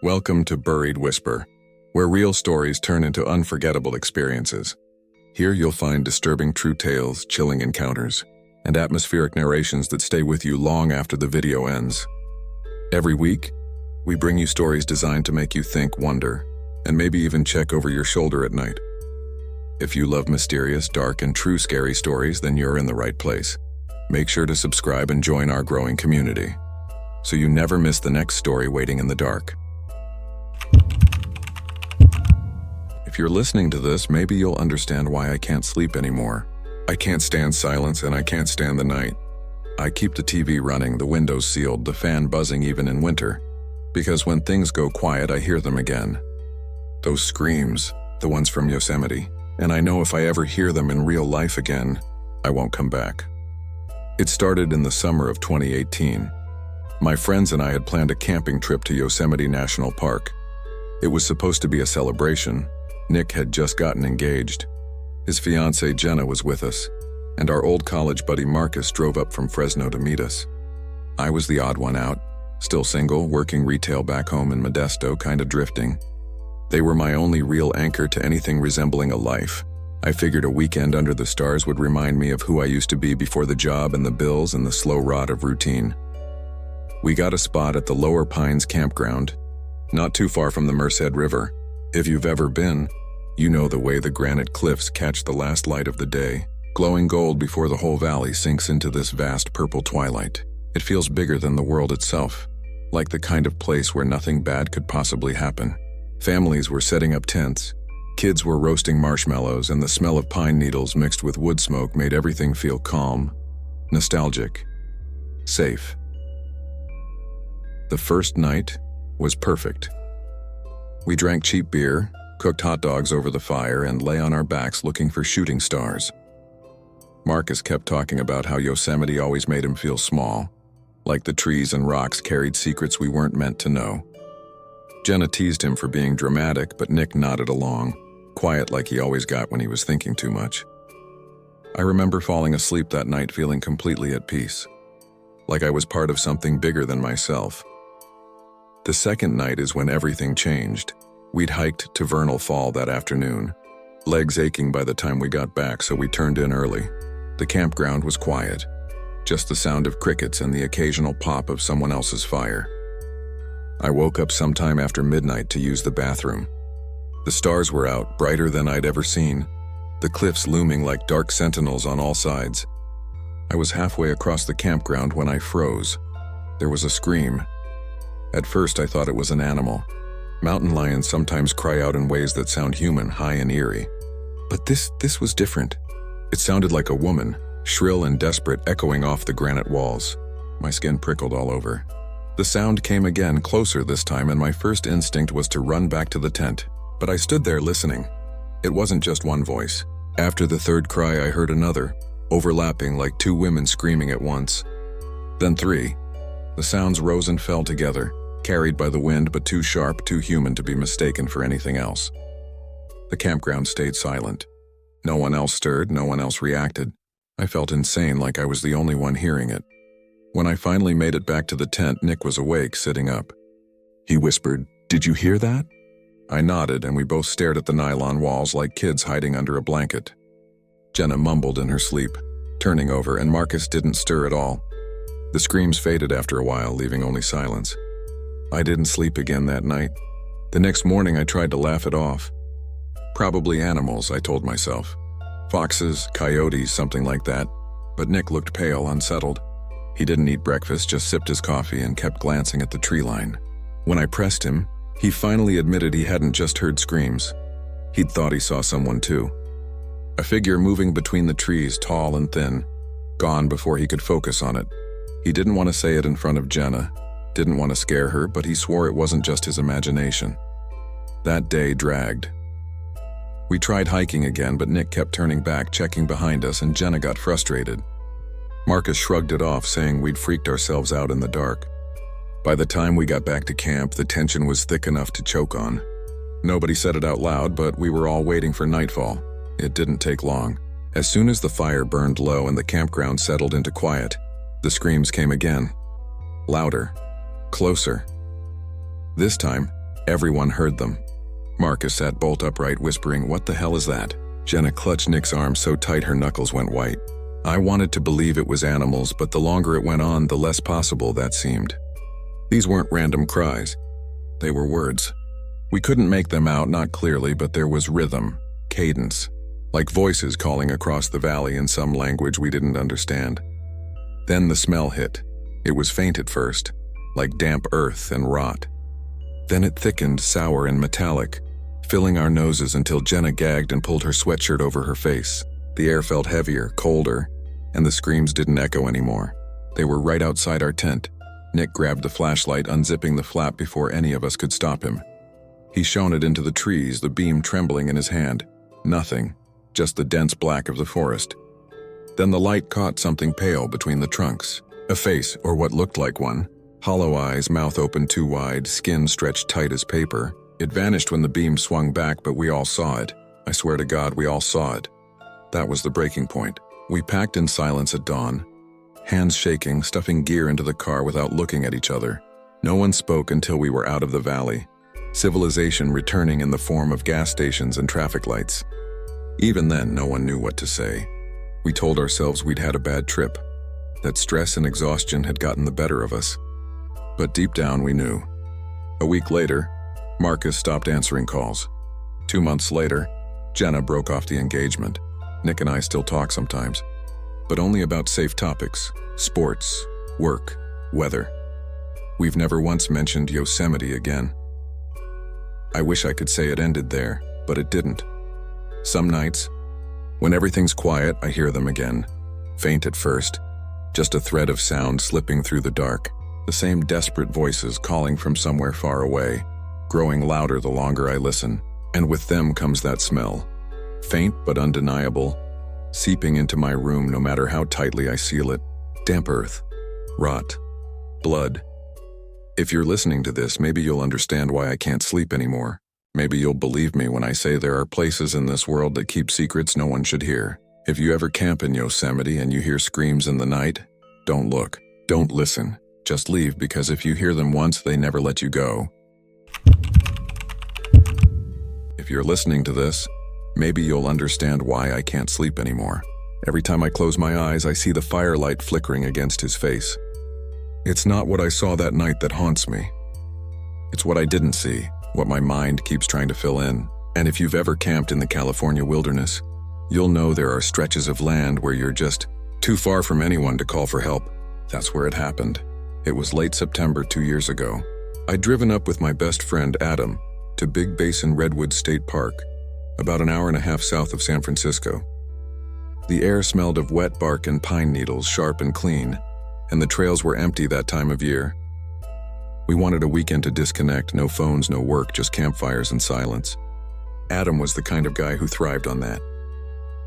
Welcome to Buried Whisper, where real stories turn into unforgettable experiences. Here you'll find disturbing true tales, chilling encounters, and atmospheric narrations that stay with you long after the video ends. Every week, we bring you stories designed to make you think, wonder, and maybe even check over your shoulder at night. If you love mysterious, dark, and true scary stories, then you're in the right place. Make sure to subscribe and join our growing community, so you never miss the next story waiting in the dark. If you're listening to this, maybe you'll understand why I can't sleep anymore. I can't stand silence and I can't stand the night. I keep the TV running, the windows sealed, the fan buzzing even in winter, because when things go quiet, I hear them again. Those screams, the ones from Yosemite, and I know if I ever hear them in real life again, I won't come back. It started in the summer of 2018. My friends and I had planned a camping trip to Yosemite National Park. It was supposed to be a celebration. Nick had just gotten engaged. His fiancée Jenna was with us, and our old college buddy Marcus drove up from Fresno to meet us. I was the odd one out, still single, working retail back home in Modesto, kinda drifting. They were my only real anchor to anything resembling a life. I figured a weekend under the stars would remind me of who I used to be before the job and the bills and the slow rot of routine. We got a spot at the Lower Pines campground, not too far from the Merced River. If you've ever been, you know the way the granite cliffs catch the last light of the day, glowing gold before the whole valley sinks into this vast purple twilight. It feels bigger than the world itself, like the kind of place where nothing bad could possibly happen. Families were setting up tents, kids were roasting marshmallows, and the smell of pine needles mixed with wood smoke made everything feel calm, nostalgic, safe. The first night was perfect. We drank cheap beer, cooked hot dogs over the fire, and lay on our backs looking for shooting stars. Marcus kept talking about how Yosemite always made him feel small, like the trees and rocks carried secrets we weren't meant to know. Jenna teased him for being dramatic, but Nick nodded along, quiet like he always got when he was thinking too much. I remember falling asleep that night feeling completely at peace, like I was part of something bigger than myself. The second night is when everything changed. We'd hiked to Vernal Fall that afternoon, legs aching by the time we got back, so we turned in early. The campground was quiet, just the sound of crickets and the occasional pop of someone else's fire. I woke up sometime after midnight to use the bathroom. The stars were out, brighter than I'd ever seen, the cliffs looming like dark sentinels on all sides. I was halfway across the campground when I froze. There was a scream. At first I thought it was an animal. Mountain lions sometimes cry out in ways that sound human, high and eerie. But this was different. It sounded like a woman, shrill and desperate, echoing off the granite walls. My skin prickled all over. The sound came again, closer this time, and my first instinct was to run back to the tent. But I stood there listening. It wasn't just one voice. After the third cry, I heard another, overlapping like two women screaming at once. Then three. The sounds rose and fell together, carried by the wind, but too sharp, too human to be mistaken for anything else. The campground stayed silent. No one else stirred, no one else reacted. I felt insane, like I was the only one hearing it. When I finally made it back to the tent, Nick was awake, sitting up. He whispered, "Did you hear that?" I nodded, and we both stared at the nylon walls like kids hiding under a blanket. Jenna mumbled in her sleep, turning over, and Marcus didn't stir at all. The screams faded after a while, leaving only silence. I didn't sleep again that night. The next morning I tried to laugh it off. Probably animals, I told myself. Foxes, coyotes, something like that. But Nick looked pale, unsettled. He didn't eat breakfast, just sipped his coffee and kept glancing at the tree line. When I pressed him, he finally admitted he hadn't just heard screams. He'd thought he saw someone too. A figure moving between the trees, tall and thin, gone before he could focus on it. He didn't want to say it in front of Jenna, didn't want to scare her, but he swore it wasn't just his imagination. That day dragged. We tried hiking again, but Nick kept turning back, checking behind us, and Jenna got frustrated. Marcus shrugged it off, saying we'd freaked ourselves out in the dark. By the time we got back to camp, the tension was thick enough to choke on. Nobody said it out loud, but we were all waiting for nightfall. It didn't take long. As soon as the fire burned low and the campground settled into quiet, the screams came again. Louder. Closer. This time, Everyone heard them. Marcus sat bolt upright, whispering, "What the hell is that?" Jenna clutched Nick's arm so tight her knuckles went white. I wanted to believe it was animals, but the longer it went on, the less possible that seemed. These weren't random cries. They were words. We couldn't make them out, not clearly, but there was rhythm, cadence, like voices calling across the valley in some language we didn't understand. Then the smell hit. It was faint at first, like damp earth and rot. Then it thickened, sour and metallic, filling our noses until Jenna gagged and pulled her sweatshirt over her face. The air felt heavier, colder, and the screams didn't echo anymore. They were right outside our tent. Nick grabbed the flashlight, unzipping the flap before any of us could stop him. He shone it into the trees, the beam trembling in his hand. Nothing, just the dense black of the forest. Then the light caught something pale between the trunks. A face, or what looked like one. Hollow eyes, mouth open too wide, skin stretched tight as paper. It vanished when the beam swung back, but we all saw it. I swear to God, we all saw it. That was the breaking point. We packed in silence at dawn, hands shaking, stuffing gear into the car without looking at each other. No one spoke until we were out of the valley, civilization returning in the form of gas stations and traffic lights. Even then, no one knew what to say. We told ourselves we'd had a bad trip, that stress and exhaustion had gotten the better of us. But deep down, we knew. A week later, Marcus stopped answering calls. 2 months later, Jenna broke off the engagement. Nick and I still talk sometimes, but only about safe topics, sports, work, weather. We've never once mentioned Yosemite again. I wish I could say it ended there, but it didn't. Some nights, when everything's quiet, I hear them again. Faint at first, just a thread of sound slipping through the dark. The same desperate voices calling from somewhere far away, growing louder the longer I listen. And with them comes that smell. Faint but undeniable, seeping into my room no matter how tightly I seal it. Damp earth, rot, blood. If you're listening to this, maybe you'll understand why I can't sleep anymore. Maybe you'll believe me when I say there are places in this world that keep secrets no one should hear. If you ever camp in Yosemite and you hear screams in the night, don't look, don't listen. Just leave, because if you hear them once, they never let you go. If you're listening to this, maybe you'll understand why I can't sleep anymore. Every time I close my eyes, I see the firelight flickering against his face. It's not what I saw that night that haunts me. It's what I didn't see, what my mind keeps trying to fill in. And if you've ever camped in the California wilderness, you'll know there are stretches of land where you're just too far from anyone to call for help. That's where it happened. It was late September 2 years ago. I'd driven up with my best friend Adam to Big Basin Redwood State Park, about an hour and a half south of San Francisco. The air smelled of wet bark and pine needles, sharp and clean, and the trails were empty that time of year. We wanted a weekend to disconnect, no phones, no work, just campfires and silence. Adam was the kind of guy who thrived on that.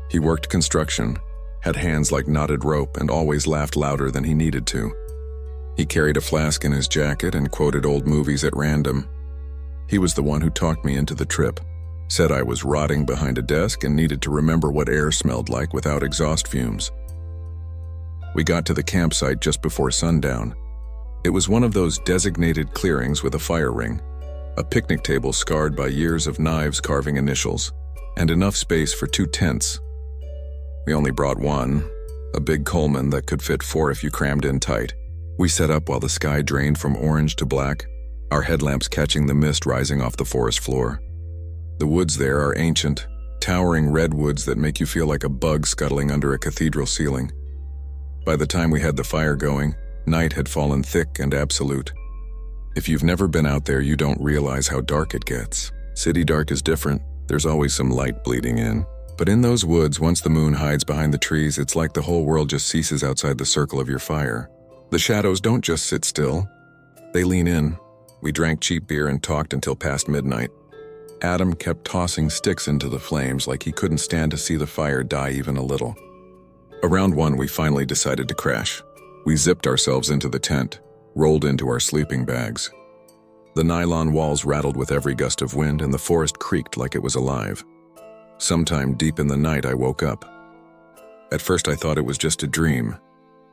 He worked construction, had hands like knotted rope, and always laughed louder than he needed to. He carried a flask in his jacket and quoted old movies at random. He was the one who talked me into the trip, said I was rotting behind a desk and needed to remember what air smelled like without exhaust fumes. We got to the campsite just before sundown. It was one of those designated clearings with a fire ring, a picnic table scarred by years of knives carving initials, and enough space for 2 tents. We only brought one, a big Coleman that could fit 4 if you crammed in tight. We set up while the sky drained from orange to black, our headlamps catching the mist rising off the forest floor. The woods there are ancient, towering redwoods that make you feel like a bug scuttling under a cathedral ceiling. By the time we had the fire going, night had fallen thick and absolute. If you've never been out there, you don't realize how dark it gets. City dark is different. There's always some light bleeding in. But in those woods, once the moon hides behind the trees, it's like the whole world just ceases outside the circle of your fire. The shadows don't just sit still. They lean in. We drank cheap beer and talked until past midnight. Adam kept tossing sticks into the flames like he couldn't stand to see the fire die even a little. Around 1, we finally decided to crash. We zipped ourselves into the tent, rolled into our sleeping bags. The nylon walls rattled with every gust of wind, and the forest creaked like it was alive. Sometime deep in the night, I woke up. At first, I thought it was just a dream,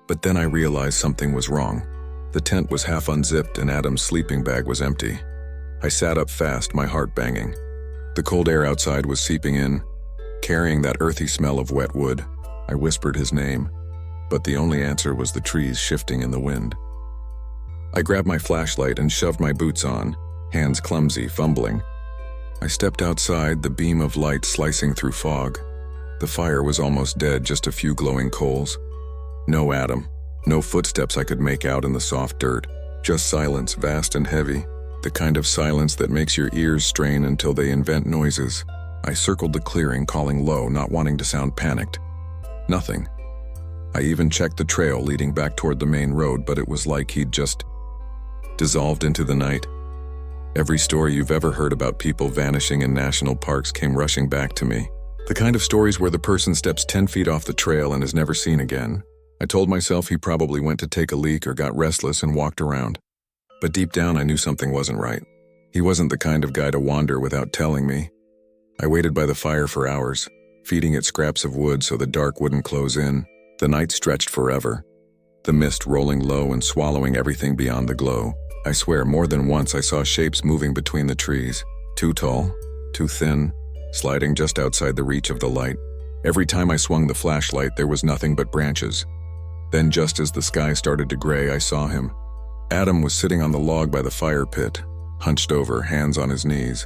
but then I realized something was wrong. The tent was half unzipped and Adam's sleeping bag was empty. I sat up fast, my heart banging. The cold air outside was seeping in, carrying that earthy smell of wet wood. I whispered his name, but the only answer was the trees shifting in the wind. I grabbed my flashlight and shoved my boots on, hands clumsy, fumbling. I stepped outside, the beam of light slicing through fog. The fire was almost dead, just a few glowing coals. No Adam, no footsteps I could make out in the soft dirt, just silence, vast and heavy, the kind of silence that makes your ears strain until they invent noises. I circled the clearing, calling low, not wanting to sound panicked. Nothing. I even checked the trail leading back toward the main road, but it was like he'd just dissolved into the night. Every story you've ever heard about people vanishing in national parks came rushing back to me. The kind of stories where the person steps 10 feet off the trail and is never seen again. I told myself he probably went to take a leak or got restless and walked around. But deep down I knew something wasn't right. He wasn't the kind of guy to wander without telling me. I waited by the fire for hours, feeding it scraps of wood so the dark wouldn't close in. The night stretched forever, the mist rolling low and swallowing everything beyond the glow. I swear more than once I saw shapes moving between the trees, too tall, too thin, sliding just outside the reach of the light. Every time I swung the flashlight, there was nothing but branches. Then just as the sky started to gray, I saw him. Adam was sitting on the log by the fire pit, hunched over, hands on his knees.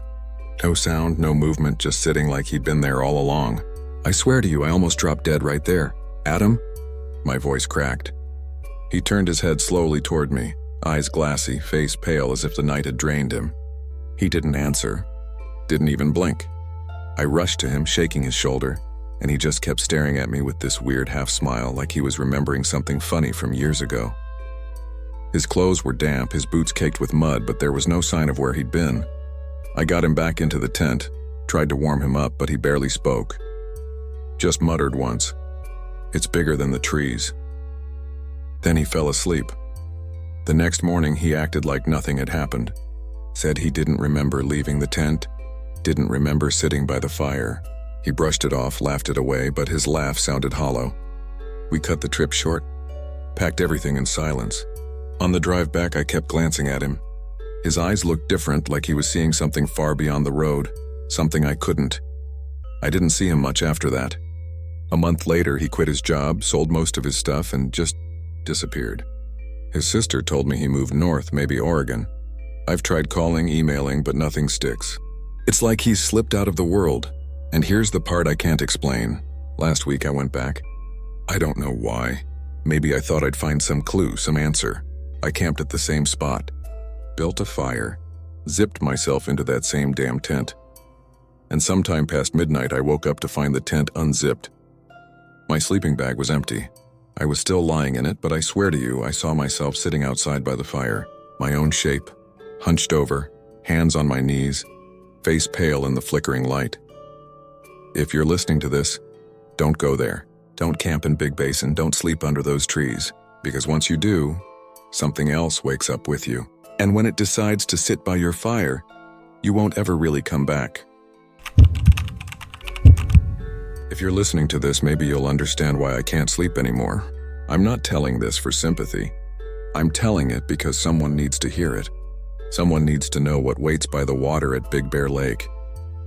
No sound, no movement, just sitting like he'd been there all along. I swear to you, I almost dropped dead right there. Adam? My voice cracked. He turned his head slowly toward me, eyes glassy, face pale as if the night had drained him. He didn't answer, didn't even blink. I rushed to him, shaking his shoulder, and he just kept staring at me with this weird half-smile like he was remembering something funny from years ago. His clothes were damp, his boots caked with mud, but there was no sign of where he'd been. I got him back into the tent, tried to warm him up, but he barely spoke. Just muttered once, "It's bigger than the trees." Then he fell asleep. The next morning he acted like nothing had happened. Said he didn't remember leaving the tent, didn't remember sitting by the fire. He brushed it off, laughed it away, but his laugh sounded hollow. We cut the trip short, packed everything in silence. On the drive back, I kept glancing at him. His eyes looked different, like he was seeing something far beyond the road, something I couldn't. I didn't see him much after that. A month later, he quit his job, sold most of his stuff, and just disappeared. His sister told me he moved north, maybe Oregon. I've tried calling, emailing, but nothing sticks. It's like he's slipped out of the world. And here's the part I can't explain. Last week I went back. I don't know why. Maybe I thought I'd find some clue, some answer. I camped at the same spot, built a fire, zipped myself into that same damn tent. And sometime past midnight I woke up to find the tent unzipped. My sleeping bag was empty. I was still lying in it, but I swear to you, I saw myself sitting outside by the fire, my own shape, hunched over, hands on my knees, face pale in the flickering light. If you're listening to this, don't go there. Don't camp in Big Basin, don't sleep under those trees, because once you do, something else wakes up with you. And when it decides to sit by your fire, you won't ever really come back. If you're listening to this, maybe you'll understand why I can't sleep anymore. I'm not telling this for sympathy. I'm telling it because someone needs to hear it. Someone needs to know what waits by the water at Big Bear Lake.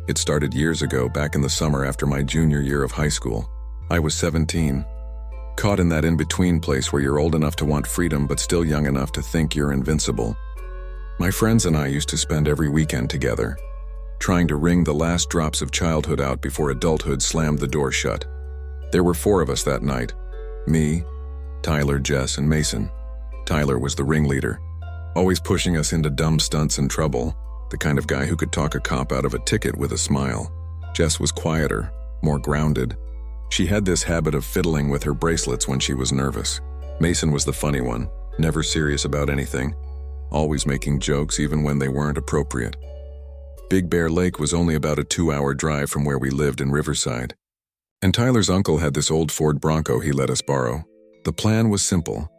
It started years ago, back in the summer after my junior year of high school. I was 17, caught in that in-between place where you're old enough to want freedom but still young enough to think you're invincible. My friends and I used to spend every weekend together, trying to wring the last drops of childhood out before adulthood slammed the door shut. There were 4 of us that night. Me, Tyler, Jess, and Mason. Tyler was the ringleader, always pushing us into dumb stunts and trouble, the kind of guy who could talk a cop out of a ticket with a smile. Jess was quieter, more grounded. She had this habit of fiddling with her bracelets when she was nervous. Mason was the funny one, never serious about anything, always making jokes even when they weren't appropriate. Big Bear Lake was only about a 2-hour drive from where we lived in Riverside. And Tyler's uncle had this old Ford Bronco he let us borrow. The plan was simple.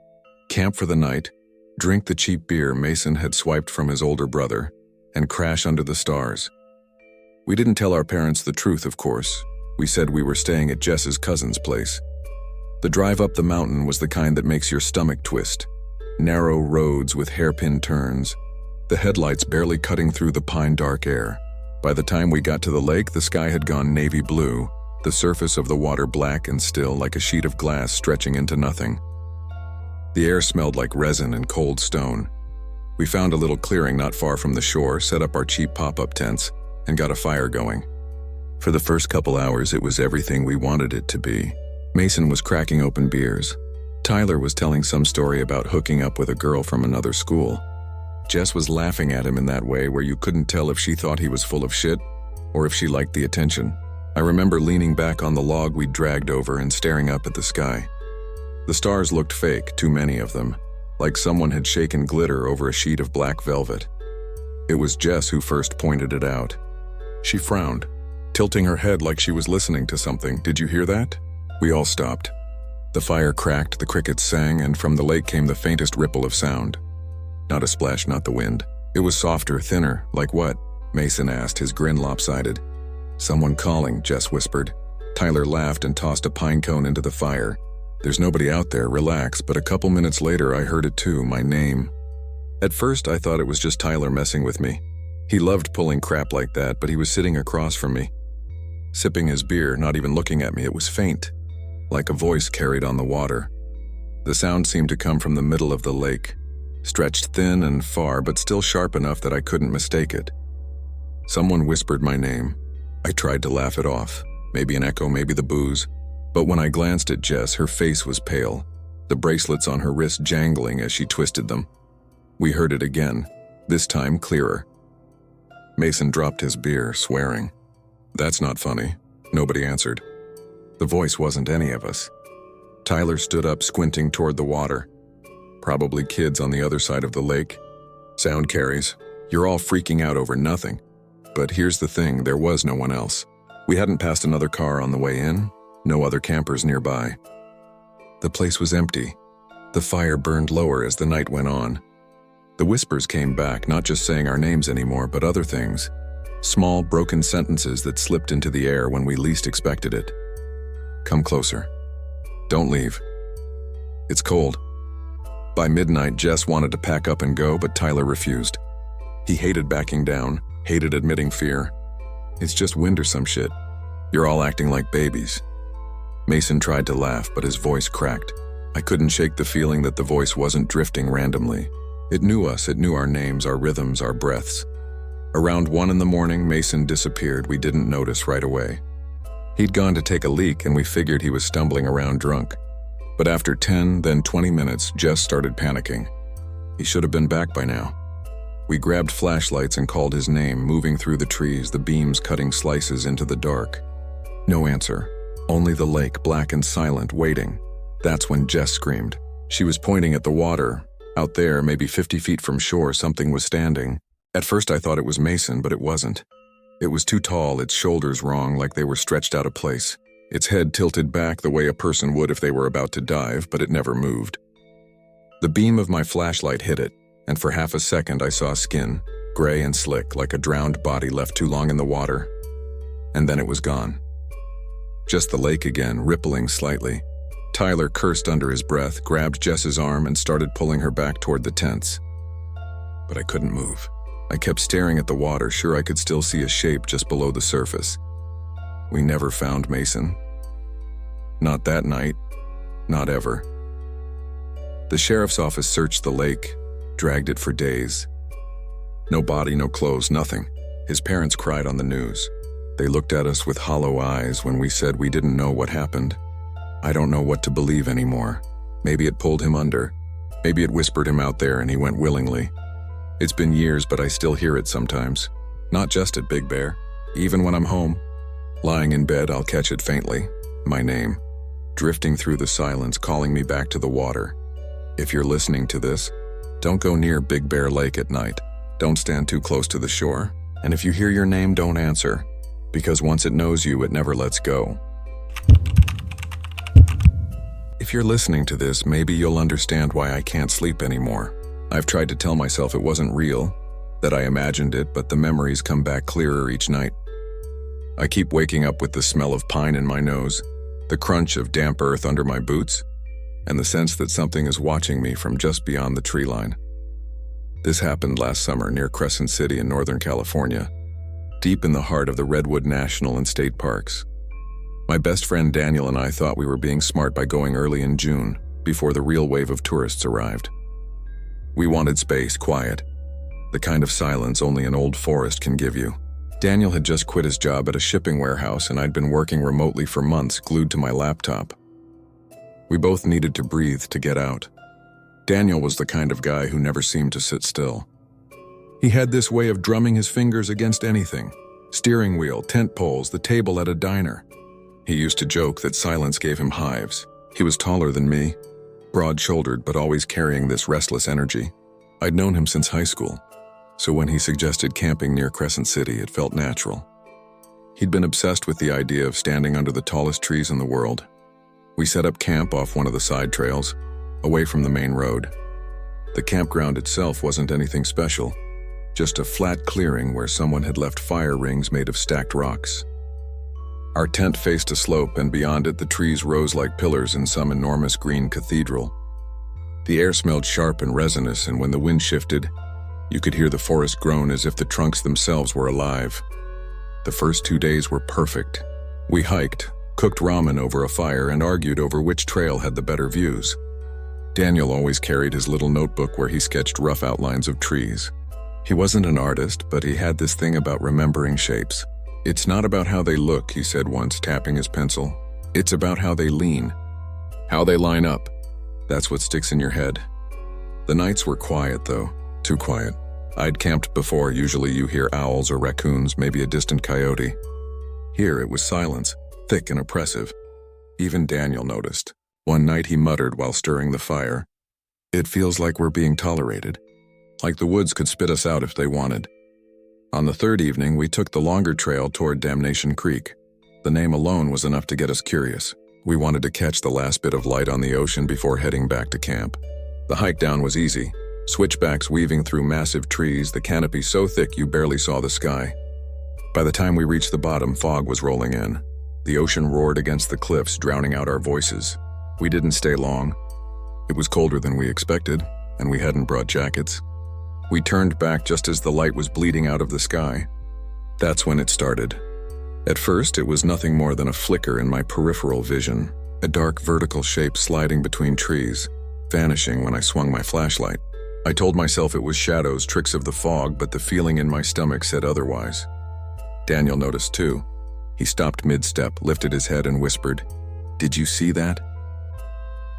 Camp for the night, drink the cheap beer Mason had swiped from his older brother, and crash under the stars. We didn't tell our parents the truth, of course. We said we were staying at Jess's cousin's place. The drive up the mountain was the kind that makes your stomach twist. Narrow roads with hairpin turns, the headlights barely cutting through the pine dark air. By the time we got to the lake, the sky had gone navy blue, the surface of the water black and still like a sheet of glass stretching into nothing. The air smelled like resin and cold stone. We found a little clearing not far from the shore, set up our cheap pop-up tents, and got a fire going. For the first couple hours, it was everything we wanted it to be. Mason was cracking open beers. Tyler was telling some story about hooking up with a girl from another school. Jess was laughing at him in that way where you couldn't tell if she thought he was full of shit or if she liked the attention. I remember leaning back on the log we'd dragged over and staring up at the sky. The stars looked fake, too many of them, like someone had shaken glitter over a sheet of black velvet. It was Jess who first pointed it out. She frowned, tilting her head like she was listening to something. "Did you hear that?" We all stopped. The fire cracked, the crickets sang, and from the lake came the faintest ripple of sound. Not a splash, not the wind. It was softer, thinner. Like what? Mason asked, his grin lopsided. "Someone calling," Jess whispered. Tyler laughed and tossed a pine cone into the fire. "There's nobody out there, relax," but a couple minutes later I heard it too, my name. At first I thought it was just Tyler messing with me. He loved pulling crap like that, but he was sitting across from me, sipping his beer, not even looking at me. It was faint, like a voice carried on the water. The sound seemed to come from the middle of the lake, stretched thin and far, but still sharp enough that I couldn't mistake it. Someone whispered my name. I tried to laugh it off. Maybe an echo, maybe the booze. But when I glanced at Jess, her face was pale, the bracelets on her wrist jangling as she twisted them. We heard it again, this time clearer. Mason dropped his beer, swearing. "That's not funny." Nobody answered. The voice wasn't any of us. Tyler stood up, squinting toward the water. Probably kids on the other side of the lake. "Sound carries. You're all freaking out over nothing." But here's the thing, there was no one else. We hadn't passed another car on the way in, no other campers nearby. The place was empty. The fire burned lower as the night went on. The whispers came back, not just saying our names anymore, but other things. Small, broken sentences that slipped into the air when we least expected it. "Come closer. Don't leave. It's cold." By midnight, Jess wanted to pack up and go, but Tyler refused. He hated backing down, hated admitting fear. "It's just wind or some shit. You're all acting like babies." Mason tried to laugh, but his voice cracked. I couldn't shake the feeling that the voice wasn't drifting randomly. It knew us, it knew our names, our rhythms, our breaths. Around 1 a.m, Mason disappeared. We didn't notice right away. He'd gone to take a leak and we figured he was stumbling around drunk. But after 10, then 20 minutes, Jess started panicking. He should have been back by now. We grabbed flashlights and called his name, moving through the trees, the beams cutting slices into the dark. No answer. Only the lake, black and silent, waiting. That's when Jess screamed. She was pointing at the water. Out there, maybe 50 feet from shore, something was standing. At first I thought it was Mason, but it wasn't. It was too tall, its shoulders wrong, like they were stretched out of place. Its head tilted back the way a person would if they were about to dive, but it never moved. The beam of my flashlight hit it, and for half a second I saw skin, gray and slick, like a drowned body left too long in the water. And then it was gone. Just the lake again, rippling slightly. Tyler cursed under his breath, grabbed Jess's arm, and started pulling her back toward the tents. But I couldn't move. I kept staring at the water, sure I could still see a shape just below the surface. We never found Mason. Not that night. Not ever. The sheriff's office searched the lake, dragged it for days. No body, no clothes, nothing. His parents cried on the news. They looked at us with hollow eyes when we said we didn't know what happened. I don't know what to believe anymore. Maybe it pulled him under. Maybe it whispered him out there and he went willingly. It's been years, but I still hear it sometimes. Not just at Big Bear. Even when I'm home. Lying in bed, I'll catch it faintly. My name. Drifting through the silence, calling me back to the water. If you're listening to this, don't go near Big Bear Lake at night. Don't stand too close to the shore. And if you hear your name, don't answer. Because once it knows you, it never lets go. If you're listening to this, maybe you'll understand why I can't sleep anymore. I've tried to tell myself it wasn't real, that I imagined it, but the memories come back clearer each night. I keep waking up with the smell of pine in my nose, the crunch of damp earth under my boots, and the sense that something is watching me from just beyond the tree line. This happened last summer near Crescent City in Northern California, deep in the heart of the Redwood National and State Parks. My best friend Daniel and I thought we were being smart by going early in June, before the real wave of tourists arrived. We wanted space, quiet, the kind of silence only an old forest can give you. Daniel had just quit his job at a shipping warehouse, and I'd been working remotely for months, glued to my laptop. We both needed to breathe to get out. Daniel was the kind of guy who never seemed to sit still. He had this way of drumming his fingers against anything: steering wheel, tent poles, the table at a diner. He used to joke that silence gave him hives. He was taller than me, broad-shouldered, but always carrying this restless energy. I'd known him since high school, so when he suggested camping near Crescent City, it felt natural. He'd been obsessed with the idea of standing under the tallest trees in the world. We set up camp off one of the side trails, away from the main road. The campground itself wasn't anything special, just a flat clearing where someone had left fire rings made of stacked rocks. Our tent faced a slope, and beyond it the trees rose like pillars in some enormous green cathedral. The air smelled sharp and resinous, and when the wind shifted, you could hear the forest groan as if the trunks themselves were alive. The first 2 days were perfect. We hiked, cooked ramen over a fire, and argued over which trail had the better views. Daniel always carried his little notebook where he sketched rough outlines of trees. He wasn't an artist, but he had this thing about remembering shapes. "It's not about how they look," he said once, tapping his pencil. "It's about how they lean, how they line up. That's what sticks in your head." The nights were quiet, though. Too quiet. I'd camped before. Usually you hear owls or raccoons, maybe a distant coyote. Here it was silence, thick and oppressive. Even Daniel noticed. One night he muttered while stirring the fire, "It feels like we're being tolerated. Like the woods could spit us out if they wanted." On the third evening, we took the longer trail toward Damnation Creek. The name alone was enough to get us curious. We wanted to catch the last bit of light on the ocean before heading back to camp. The hike down was easy. Switchbacks weaving through massive trees, the canopy so thick you barely saw the sky. By the time we reached the bottom, fog was rolling in. The ocean roared against the cliffs, drowning out our voices. We didn't stay long. It was colder than we expected, and we hadn't brought jackets. We turned back just as the light was bleeding out of the sky. That's when it started. At first, it was nothing more than a flicker in my peripheral vision, a dark vertical shape sliding between trees, vanishing when I swung my flashlight. I told myself it was shadows, tricks of the fog, but the feeling in my stomach said otherwise. Daniel noticed too. He stopped mid-step, lifted his head, and whispered, "Did you see that?"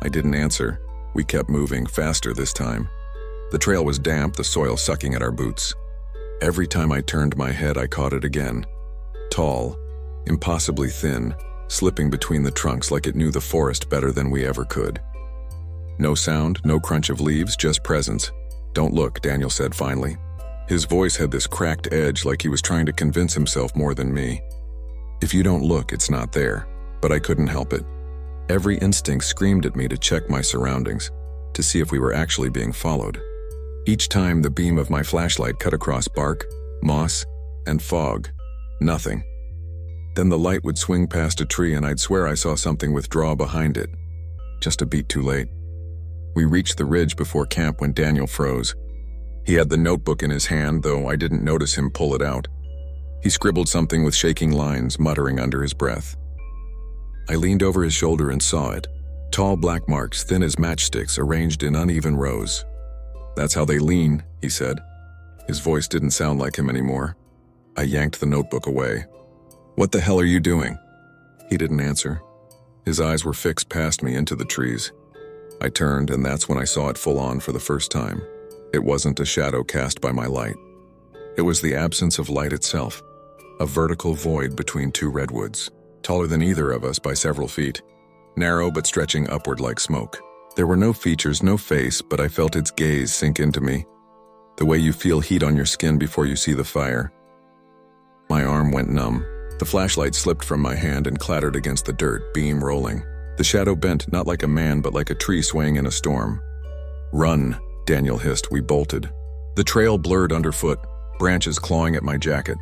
I didn't answer. We kept moving, faster this time. The trail was damp, the soil sucking at our boots. Every time I turned my head, I caught it again. Tall, impossibly thin, slipping between the trunks like it knew the forest better than we ever could. No sound, no crunch of leaves, just presence. "Don't look," Daniel said finally. His voice had this cracked edge, like he was trying to convince himself more than me. If you don't look, it's not there. But I couldn't help it. Every instinct screamed at me to check my surroundings, to see if we were actually being followed. Each time the beam of my flashlight cut across bark, moss, and fog, nothing. Then the light would swing past a tree and I'd swear I saw something withdraw behind it. Just a beat too late. We reached the ridge before camp when Daniel froze. He had the notebook in his hand, though I didn't notice him pull it out. He scribbled something with shaking lines, muttering under his breath. I leaned over his shoulder and saw it. Tall black marks, thin as matchsticks, arranged in uneven rows. "That's how they lean," he said. His voice didn't sound like him anymore. I yanked the notebook away. "What the hell are you doing?" He didn't answer. His eyes were fixed past me into the trees. I turned, and that's when I saw it full on for the first time. It wasn't a shadow cast by my light. It was the absence of light itself, a vertical void between two redwoods, taller than either of us by several feet, narrow but stretching upward like smoke. There were no features, no face, but I felt its gaze sink into me, the way you feel heat on your skin before you see the fire. My arm went numb. The flashlight slipped from my hand and clattered against the dirt, beam rolling. The shadow bent, not like a man, but like a tree swaying in a storm. "Run," Daniel hissed. We bolted. The trail blurred underfoot, branches clawing at my jacket.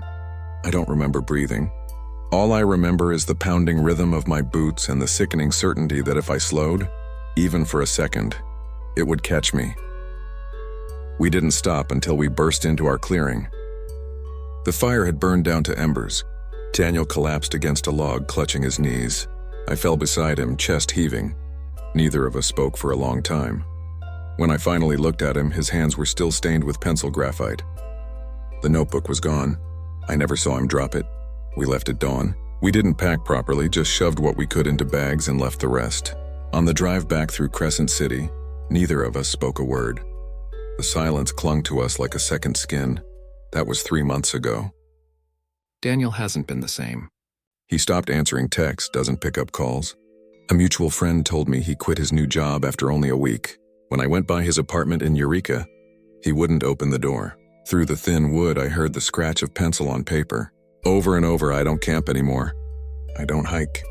I don't remember breathing. All I remember is the pounding rhythm of my boots and the sickening certainty that if I slowed, even for a second, it would catch me. We didn't stop until we burst into our clearing. The fire had burned down to embers. Daniel collapsed against a log, clutching his knees. I fell beside him, chest heaving. Neither of us spoke for a long time. When I finally looked at him, his hands were still stained with pencil graphite. The notebook was gone. I never saw him drop it. We left at dawn. We didn't pack properly, just shoved what we could into bags and left the rest. On the drive back through Crescent City, neither of us spoke a word. The silence clung to us like a second skin. That was 3 months ago. Daniel hasn't been the same. He stopped answering texts, doesn't pick up calls. A mutual friend told me he quit his new job after only a week. When I went by his apartment in Eureka, he wouldn't open the door. Through the thin wood, I heard the scratch of pencil on paper. Over and over, I don't camp anymore. I don't hike.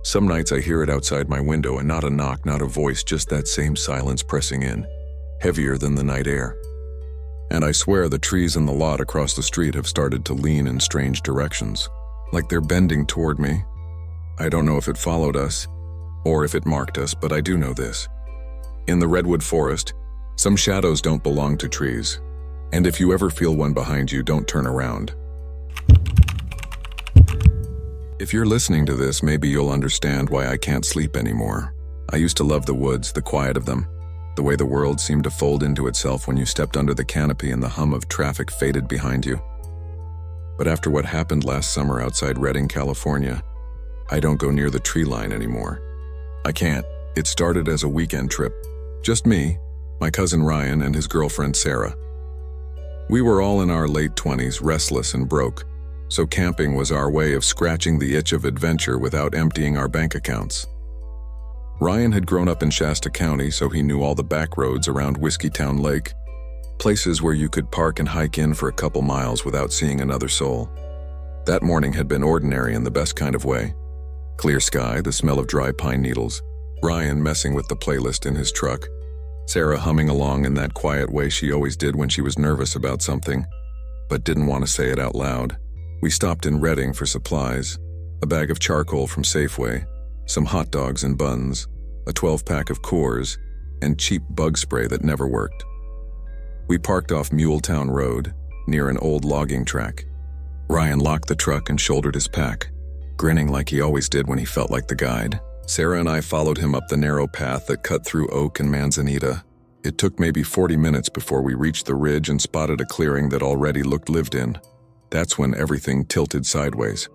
Some nights I hear it outside my window, and not a knock, not a voice, just that same silence pressing in, heavier than the night air. And I swear the trees in the lot across the street have started to lean in strange directions, like they're bending toward me. I don't know if it followed us, or if it marked us, but I do know this. In the redwood forest, some shadows don't belong to trees, and if you ever feel one behind you, don't turn around. If you're listening to this, maybe you'll understand why I can't sleep anymore. I used to love the woods, the quiet of them, the way the world seemed to fold into itself when you stepped under the canopy and the hum of traffic faded behind you. But after what happened last summer outside Redding, California, I don't go near the tree line anymore. I can't. It started as a weekend trip. Just me, my cousin Ryan, and his girlfriend Sarah. We were all in our late 20s, restless and broke, so camping was our way of scratching the itch of adventure without emptying our bank accounts. Ryan had grown up in Shasta County, so he knew all the back roads around Whiskeytown Lake, places where you could park and hike in for a couple miles without seeing another soul. That morning had been ordinary in the best kind of way. Clear sky, the smell of dry pine needles, Ryan messing with the playlist in his truck, Sarah humming along in that quiet way she always did when she was nervous about something, but didn't want to say it out loud. We stopped in Redding for supplies, a bag of charcoal from Safeway, some hot dogs and buns, a 12-pack of Coors, and cheap bug spray that never worked. We parked off Muletown Road, near an old logging track. Ryan locked the truck and shouldered his pack, grinning like he always did when he felt like the guide. Sarah and I followed him up the narrow path that cut through oak and manzanita. It took maybe 40 minutes before we reached the ridge and spotted a clearing that already looked lived in. That's when everything tilted sideways.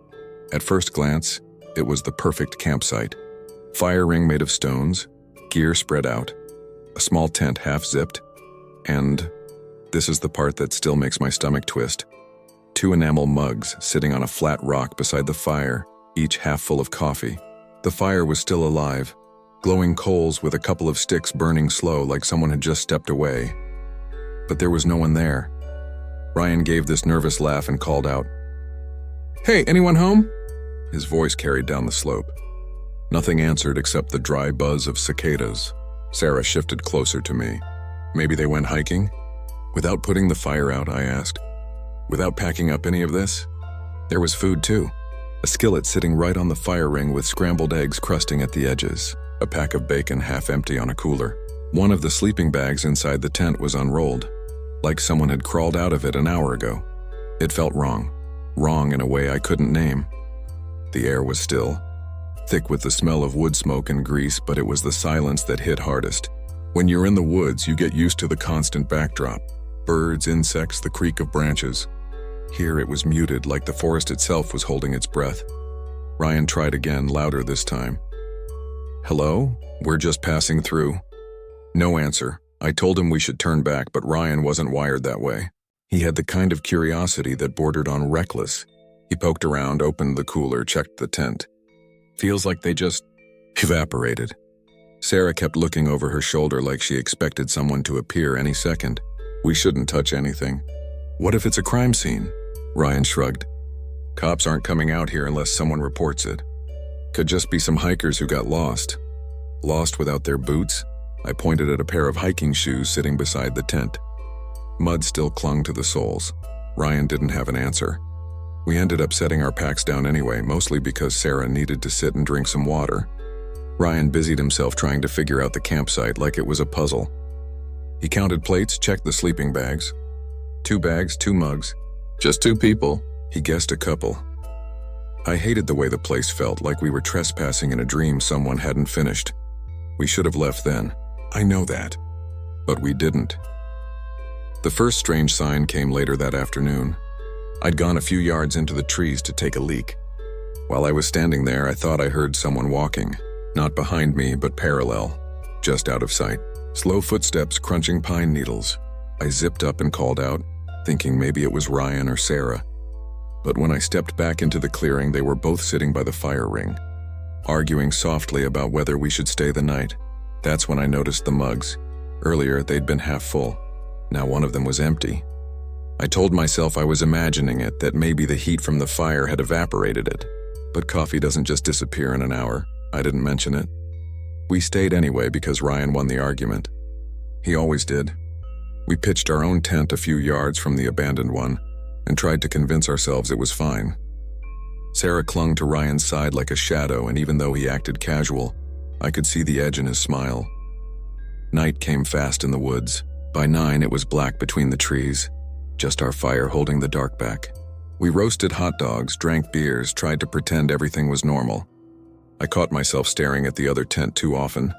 At first glance, it was the perfect campsite. Fire ring made of stones, gear spread out, a small tent half-zipped, and this is the part that still makes my stomach twist. 2 enamel mugs sitting on a flat rock beside the fire, each half full of coffee. The fire was still alive, glowing coals with a couple of sticks burning slow like someone had just stepped away. But there was no one there. Ryan gave this nervous laugh and called out, "Hey, anyone home?" His voice carried down the slope. Nothing answered except the dry buzz of cicadas. Sarah shifted closer to me. Maybe they went hiking? Without putting the fire out, I asked. Without packing up any of this? There was food too. A skillet sitting right on the fire ring with scrambled eggs crusting at the edges. A pack of bacon half empty on a cooler. One of the sleeping bags inside the tent was unrolled, like someone had crawled out of it an hour ago. It felt wrong. Wrong in a way I couldn't name. The air was still, thick with the smell of wood smoke and grease, but it was the silence that hit hardest. When you're in the woods, you get used to the constant backdrop. Birds, insects, the creak of branches. Here it was muted, like the forest itself was holding its breath. Ryan tried again, louder this time. "Hello? We're just passing through." No answer. I told him we should turn back, but Ryan wasn't wired that way. He had the kind of curiosity that bordered on reckless. He poked around, opened the cooler, checked the tent. Feels like they just evaporated. Sarah kept looking over her shoulder like she expected someone to appear any second. We shouldn't touch anything. What if it's a crime scene? Ryan shrugged. Cops aren't coming out here unless someone reports it. Could just be some hikers who got lost. Lost without their boots? I pointed at a pair of hiking shoes sitting beside the tent. Mud still clung to the soles. Ryan didn't have an answer. We ended up setting our packs down anyway, mostly because Sarah needed to sit and drink some water. Ryan busied himself trying to figure out the campsite like it was a puzzle. He counted plates, checked the sleeping bags. 2 bags, 2 mugs. Just 2 people. He guessed a couple. I hated the way the place felt, like we were trespassing in a dream someone hadn't finished. We should have left then. I know that. But we didn't. The first strange sign came later that afternoon. I'd gone a few yards into the trees to take a leak. While I was standing there, I thought I heard someone walking. Not behind me, but parallel. Just out of sight. Slow footsteps crunching pine needles. I zipped up and called out, thinking maybe it was Ryan or Sarah. But when I stepped back into the clearing, they were both sitting by the fire ring, arguing softly about whether we should stay the night. That's when I noticed the mugs. Earlier, they'd been half full. Now one of them was empty. I told myself I was imagining it, that maybe the heat from the fire had evaporated it. But coffee doesn't just disappear in an hour. I didn't mention it. We stayed anyway because Ryan won the argument. He always did. We pitched our own tent a few yards from the abandoned one and tried to convince ourselves it was fine. Sarah clung to Ryan's side like a shadow, and even though he acted casual, I could see the edge in his smile. Night came fast in the woods. By 9, it was black between the trees, just our fire holding the dark back. We roasted hot dogs, drank beers, tried to pretend everything was normal. I caught myself staring at the other tent too often,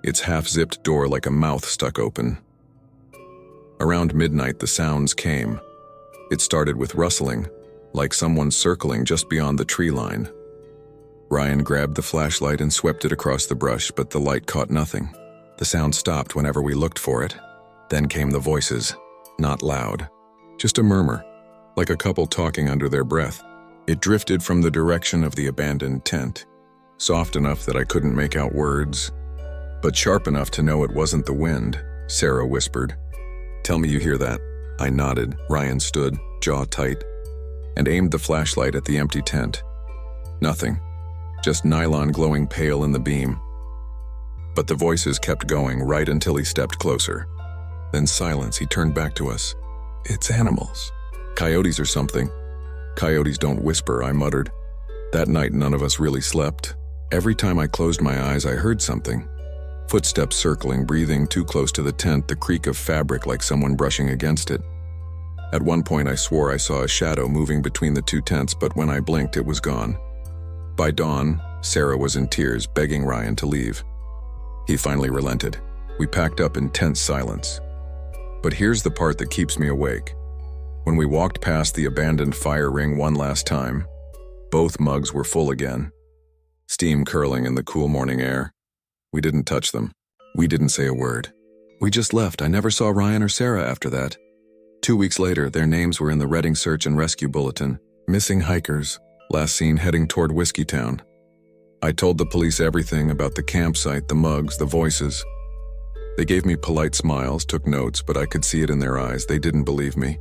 its half-zipped door like a mouth stuck open. Around midnight, the sounds came. It started with rustling, like someone circling just beyond the tree line. Ryan grabbed the flashlight and swept it across the brush, but the light caught nothing. The sound stopped whenever we looked for it. Then came the voices, not loud, just a murmur, like a couple talking under their breath. It drifted from the direction of the abandoned tent, soft enough that I couldn't make out words, but sharp enough to know it wasn't the wind. Sarah whispered, "Tell me you hear that." I nodded. Ryan stood, jaw tight, and aimed the flashlight at the empty tent. Nothing, just nylon glowing pale in the beam. But the voices kept going right until he stepped closer. Then silence. He turned back to us. "It's animals. Coyotes or something." "Coyotes don't whisper," I muttered. That night none of us really slept. Every time I closed my eyes, I heard something. Footsteps circling, breathing too close to the tent, the creak of fabric like someone brushing against it. At one point I swore I saw a shadow moving between the 2 tents, but when I blinked it was gone. By dawn, Sarah was in tears, begging Ryan to leave. He finally relented. We packed up in tense silence. But here's the part that keeps me awake. When we walked past the abandoned fire ring one last time, both mugs were full again, steam curling in the cool morning air. We didn't touch them. We didn't say a word. We just left. I never saw Ryan or Sarah after that. 2 weeks later, their names were in the Reading Search and Rescue Bulletin. Missing hikers, last seen heading toward Whiskeytown. I told the police everything about the campsite, the mugs, the voices. They gave me polite smiles, took notes, but I could see it in their eyes. They didn't believe me.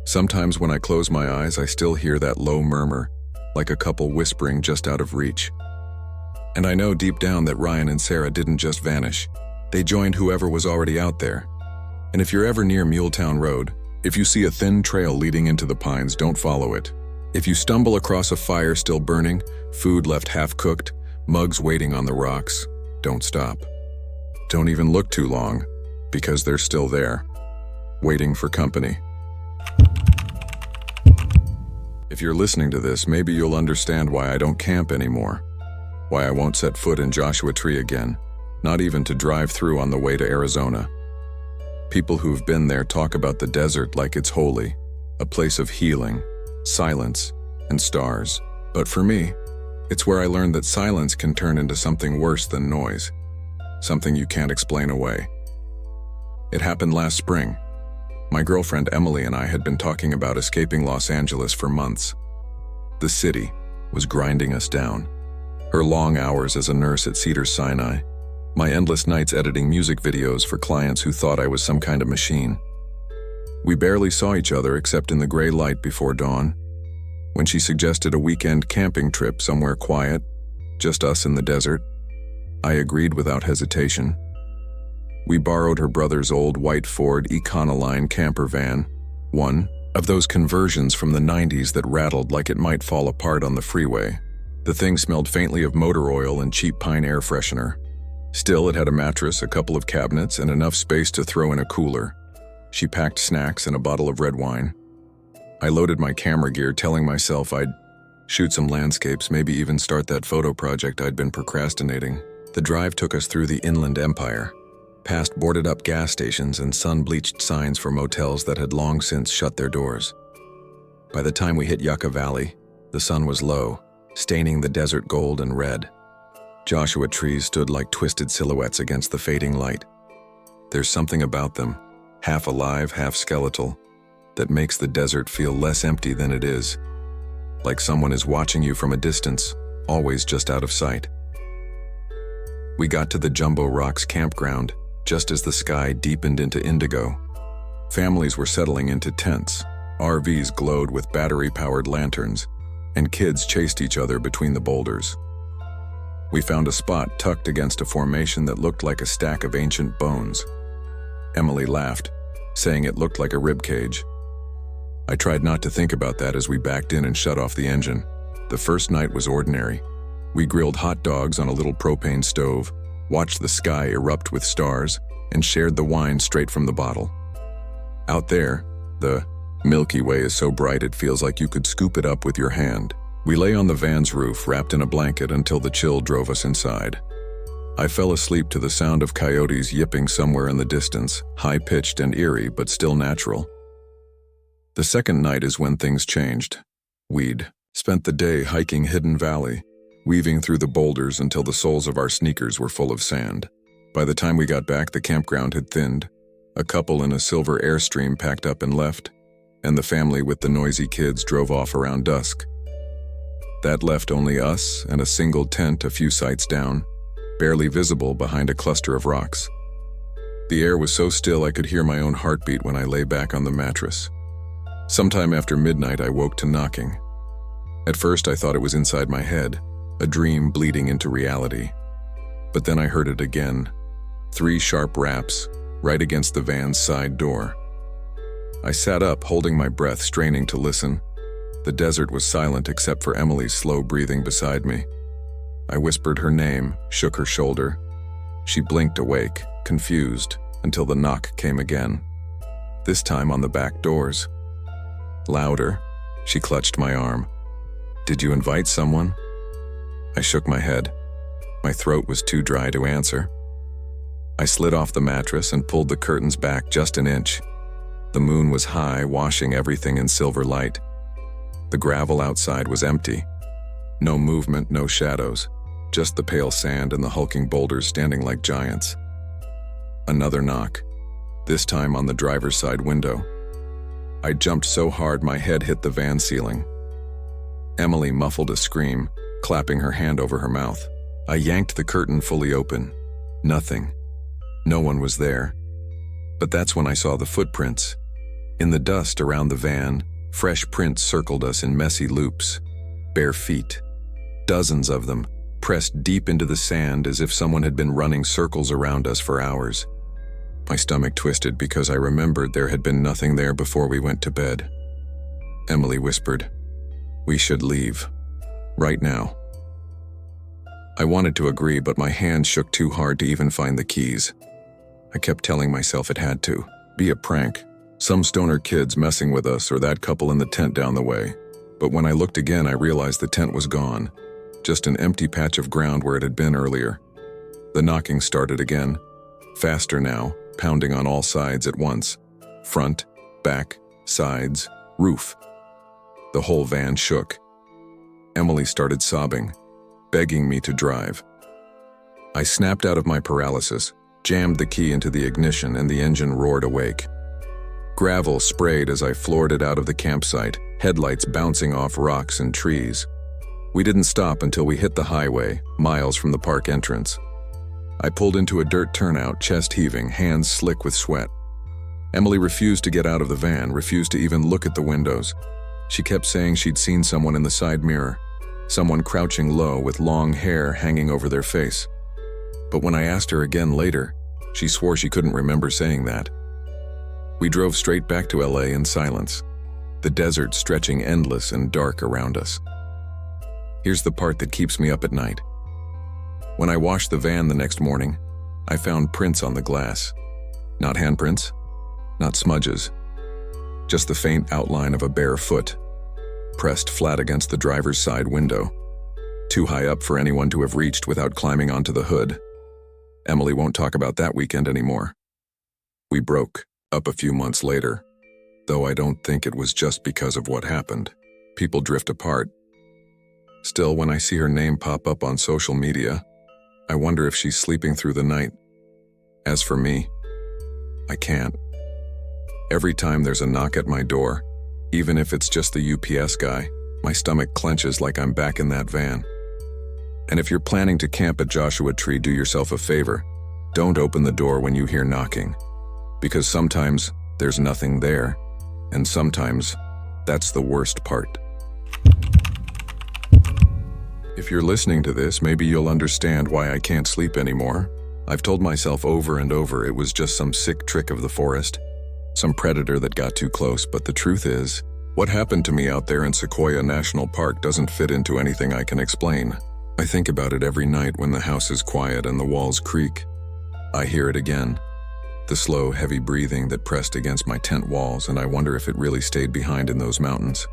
Sometimes when I close my eyes, I still hear that low murmur, like a couple whispering just out of reach. And I know deep down that Ryan and Sarah didn't just vanish. They joined whoever was already out there. And if you're ever near Muletown Road, if you see a thin trail leading into the pines, don't follow it. If you stumble across a fire still burning, food left half-cooked, mugs waiting on the rocks, don't stop. Don't even look too long, because they're still there, waiting for company. If you're listening to this, maybe you'll understand why I don't camp anymore. Why I won't set foot in Joshua Tree again, not even to drive through on the way to Arizona. People who've been there talk about the desert like it's holy, a place of healing, silence, and stars. But for me, it's where I learned that silence can turn into something worse than noise, something you can't explain away. It happened last spring. My girlfriend Emily and I had been talking about escaping Los Angeles for months. The city was grinding us down. Her long hours as a nurse at Cedars-Sinai, my endless nights editing music videos for clients who thought I was some kind of machine. We barely saw each other except in the gray light before dawn. When she suggested a weekend camping trip somewhere quiet, just us in the desert, I agreed without hesitation. We borrowed her brother's old white Ford Econoline camper van, one of those conversions from the 90s that rattled like it might fall apart on the freeway. The thing smelled faintly of motor oil and cheap pine air freshener. Still, it had a mattress, a couple of cabinets, and enough space to throw in a cooler. She packed snacks and a bottle of red wine. I loaded my camera gear, telling myself I'd shoot some landscapes, maybe even start that photo project I'd been procrastinating. The drive took us through the inland empire, past boarded-up gas stations and sun-bleached signs for motels that had long since shut their doors. By the time we hit Yucca Valley, the sun was low, staining the desert gold and red. Joshua trees stood like twisted silhouettes against the fading light. There's something about them, half alive, half skeletal, that makes the desert feel less empty than it is, like someone is watching you from a distance, always just out of sight. We got to the Jumbo Rocks campground just as the sky deepened into indigo. Families were settling into tents, RVs glowed with battery-powered lanterns, and kids chased each other between the boulders. We found a spot tucked against a formation that looked like a stack of ancient bones. Emily laughed, saying it looked like a rib cage. I tried not to think about that as we backed in and shut off the engine. The first night was ordinary. We grilled hot dogs on a little propane stove, watched the sky erupt with stars, and shared the wine straight from the bottle. Out there, the Milky Way is so bright it feels like you could scoop it up with your hand. We lay on the van's roof, wrapped in a blanket until the chill drove us inside. I fell asleep to the sound of coyotes yipping somewhere in the distance, high-pitched and eerie but still natural. The second night is when things changed. We'd spent the day hiking Hidden Valley, weaving through the boulders until the soles of our sneakers were full of sand. By the time we got back, the campground had thinned. A couple in a silver Airstream packed up and left, and the family with the noisy kids drove off around dusk. That left only us and a single tent a few sites down, barely visible behind a cluster of rocks. The air was so still I could hear my own heartbeat when I lay back on the mattress. Sometime after midnight, I woke to knocking. At first, I thought it was inside my head, a dream bleeding into reality. But then I heard it again, 3 sharp raps, right against the van's side door. I sat up, holding my breath, straining to listen. The desert was silent except for Emily's slow breathing beside me. I whispered her name, shook her shoulder. She blinked awake, confused, until the knock came again. This time on the back doors. Louder. She clutched my arm. "Did you invite someone?" I shook my head. My throat was too dry to answer. I slid off the mattress and pulled the curtains back just an inch. The moon was high, washing everything in silver light. The gravel outside was empty. No movement, no shadows, just the pale sand and the hulking boulders standing like giants. Another knock, this time on the driver's side window. I jumped so hard my head hit the van ceiling. Emily muffled a scream, clapping her hand over her mouth. I yanked the curtain fully open. Nothing. No one was there. But that's when I saw the footprints. In the dust around the van, fresh prints circled us in messy loops. Bare feet. Dozens of them, pressed deep into the sand as if someone had been running circles around us for hours. My stomach twisted because I remembered there had been nothing there before we went to bed. Emily whispered, "We should leave. Right now." I wanted to agree, but my hands shook too hard to even find the keys. I kept telling myself it had to be a prank. Some stoner kids messing with us or that couple in the tent down the way. But when I looked again, I realized the tent was gone. Just an empty patch of ground where it had been earlier. The knocking started again. Faster now, pounding on all sides at once. Front, back, sides, roof. The whole van shook. Emily started sobbing, begging me to drive. I snapped out of my paralysis, jammed the key into the ignition, and the engine roared awake. Gravel sprayed as I floored it out of the campsite, headlights bouncing off rocks and trees. We didn't stop until we hit the highway, miles from the park entrance. I pulled into a dirt turnout, chest heaving, hands slick with sweat. Emily refused to get out of the van, refused to even look at the windows. She kept saying she'd seen someone in the side mirror, someone crouching low with long hair hanging over their face. But when I asked her again later, she swore she couldn't remember saying that. We drove straight back to LA in silence, the desert stretching endless and dark around us. Here's the part that keeps me up at night. When I washed the van the next morning, I found prints on the glass. Not handprints, not smudges, just the faint outline of a bare foot, pressed flat against the driver's side window, too high up for anyone to have reached without climbing onto the hood. Emily won't talk about that weekend anymore. We broke up a few months later, though I don't think it was just because of what happened. People drift apart. Still, when I see her name pop up on social media, I wonder if she's sleeping through the night. As for me, I can't. Every time there's a knock at my door, even if it's just the UPS guy, my stomach clenches like I'm back in that van. And if you're planning to camp at Joshua Tree, do yourself a favor. Don't open the door when you hear knocking. Because sometimes there's nothing there, and sometimes that's the worst part. If you're listening to this, maybe you'll understand why I can't sleep anymore. I've told myself over and over it was just some sick trick of the forest, some predator that got too close, but the truth is, what happened to me out there in Sequoia National Park doesn't fit into anything I can explain. I think about it every night when the house is quiet and the walls creak. I hear it again, the slow, heavy breathing that pressed against my tent walls, and I wonder if it really stayed behind in those mountains.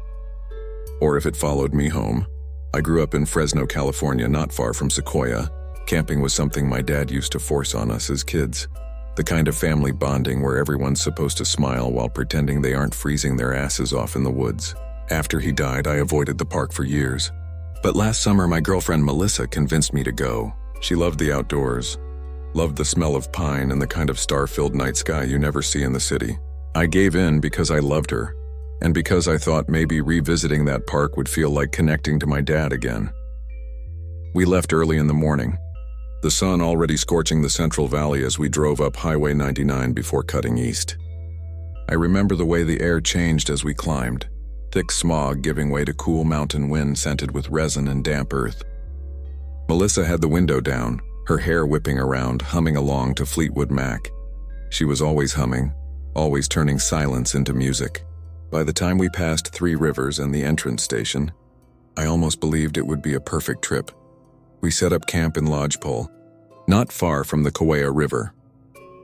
Or if it followed me home. I grew up in Fresno, California, not far from Sequoia. Camping was something my dad used to force on us as kids. The kind of family bonding where everyone's supposed to smile while pretending they aren't freezing their asses off in the woods. After he died, I avoided the park for years. But last summer, my girlfriend Melissa convinced me to go. She loved the outdoors, loved the smell of pine and the kind of star-filled night sky you never see in the city. I gave in because I loved her, and because I thought maybe revisiting that park would feel like connecting to my dad again. We left early in the morning, the sun already scorching the Central Valley as we drove up Highway 99 before cutting east. I remember the way the air changed as we climbed, thick smog giving way to cool mountain wind scented with resin and damp earth. Melissa had the window down, her hair whipping around, humming along to Fleetwood Mac. She was always humming, always turning silence into music. By the time we passed 3 Rivers and the entrance station, I almost believed it would be a perfect trip. We set up camp in Lodgepole, not far from the Kauai River.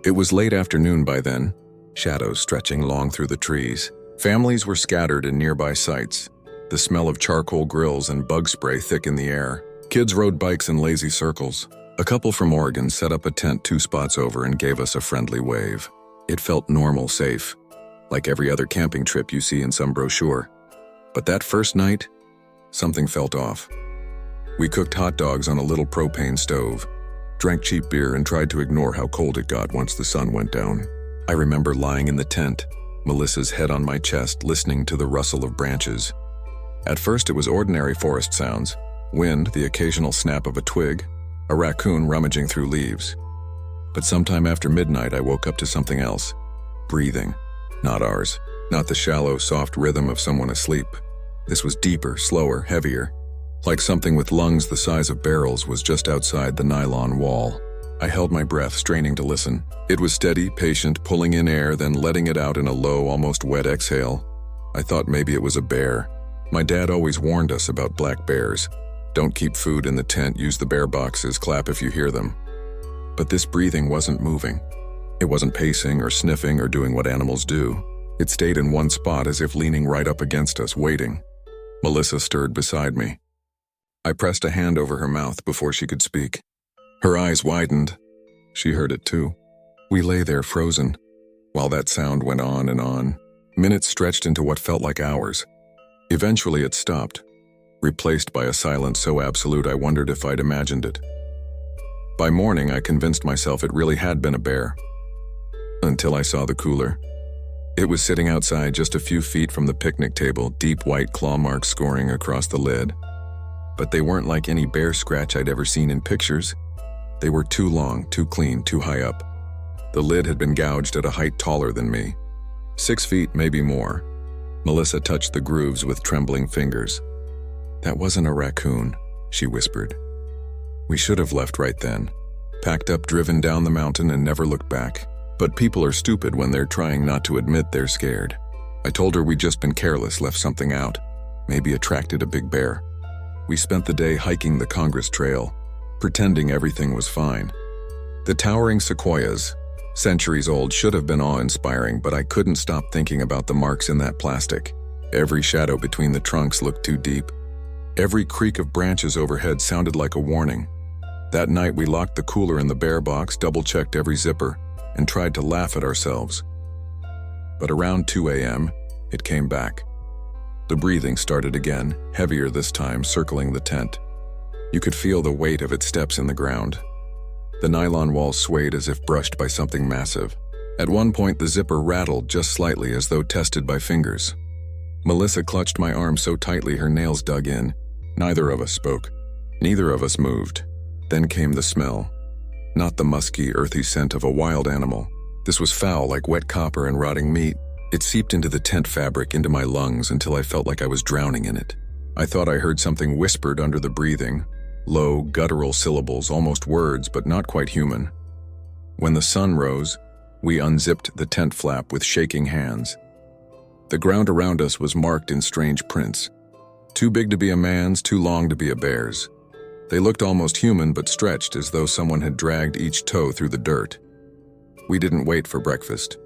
It was late afternoon by then, shadows stretching long through the trees. Families were scattered in nearby sites, the smell of charcoal grills and bug spray thick in the air. Kids rode bikes in lazy circles. A couple from Oregon set up a tent 2 spots over and gave us a friendly wave. It felt normal, safe, like every other camping trip you see in some brochure. But that first night, something felt off. We cooked hot dogs on a little propane stove, drank cheap beer, and tried to ignore how cold it got once the sun went down. I remember lying in the tent, Melissa's head on my chest, listening to the rustle of branches. At first it was ordinary forest sounds, wind, the occasional snap of a twig, a raccoon rummaging through leaves. But sometime after midnight I woke up to something else. Breathing. Not ours. Not the shallow, soft rhythm of someone asleep. This was deeper, slower, heavier. Like something with lungs the size of barrels was just outside the nylon wall. I held my breath, straining to listen. It was steady, patient, pulling in air, then letting it out in a low, almost wet exhale. I thought maybe it was a bear. My dad always warned us about black bears. Don't keep food in the tent, use the bear boxes, clap if you hear them. But this breathing wasn't moving. It wasn't pacing or sniffing or doing what animals do. It stayed in one spot as if leaning right up against us, waiting. Melissa stirred beside me. I pressed a hand over her mouth before she could speak. Her eyes widened. She heard it too. We lay there frozen, while that sound went on and on. Minutes stretched into what felt like hours. Eventually it stopped, replaced by a silence so absolute I wondered if I'd imagined it. By morning I convinced myself it really had been a bear. Until I saw the cooler. It was sitting outside just a few feet from the picnic table, deep white claw marks scoring across the lid. But they weren't like any bear scratch I'd ever seen in pictures. They were too long, too clean, too high up. The lid had been gouged at a height taller than me. 6 feet, maybe more. Melissa touched the grooves with trembling fingers. That wasn't a raccoon, she whispered. We should have left right then. Packed up, driven down the mountain, and never looked back. But people are stupid when they're trying not to admit they're scared. I told her we'd just been careless, left something out. Maybe attracted a big bear. We spent the day hiking the Congress Trail, pretending everything was fine. The towering sequoias, centuries old, should have been awe-inspiring, but I couldn't stop thinking about the marks in that plastic. Every shadow between the trunks looked too deep. Every creak of branches overhead sounded like a warning. That night we locked the cooler in the bear box, double-checked every zipper, and tried to laugh at ourselves. But around 2 a.m., it came back. The breathing started again, heavier this time, circling the tent. You could feel the weight of its steps in the ground. The nylon walls swayed as if brushed by something massive. At one point, the zipper rattled just slightly, as though tested by fingers. Melissa clutched my arm so tightly her nails dug in. Neither of us spoke. Neither of us moved. Then came the smell. Not the musky, earthy scent of a wild animal. This was foul, like wet copper and rotting meat. It seeped into the tent fabric, into my lungs, until I felt like I was drowning in it. I thought I heard something whispered under the breathing. Low, guttural syllables, almost words, but not quite human. When the sun rose, we unzipped the tent flap with shaking hands. The ground around us was marked in strange prints. Too big to be a man's, too long to be a bear's. They looked almost human, but stretched, as though someone had dragged each toe through the dirt. We didn't wait for breakfast.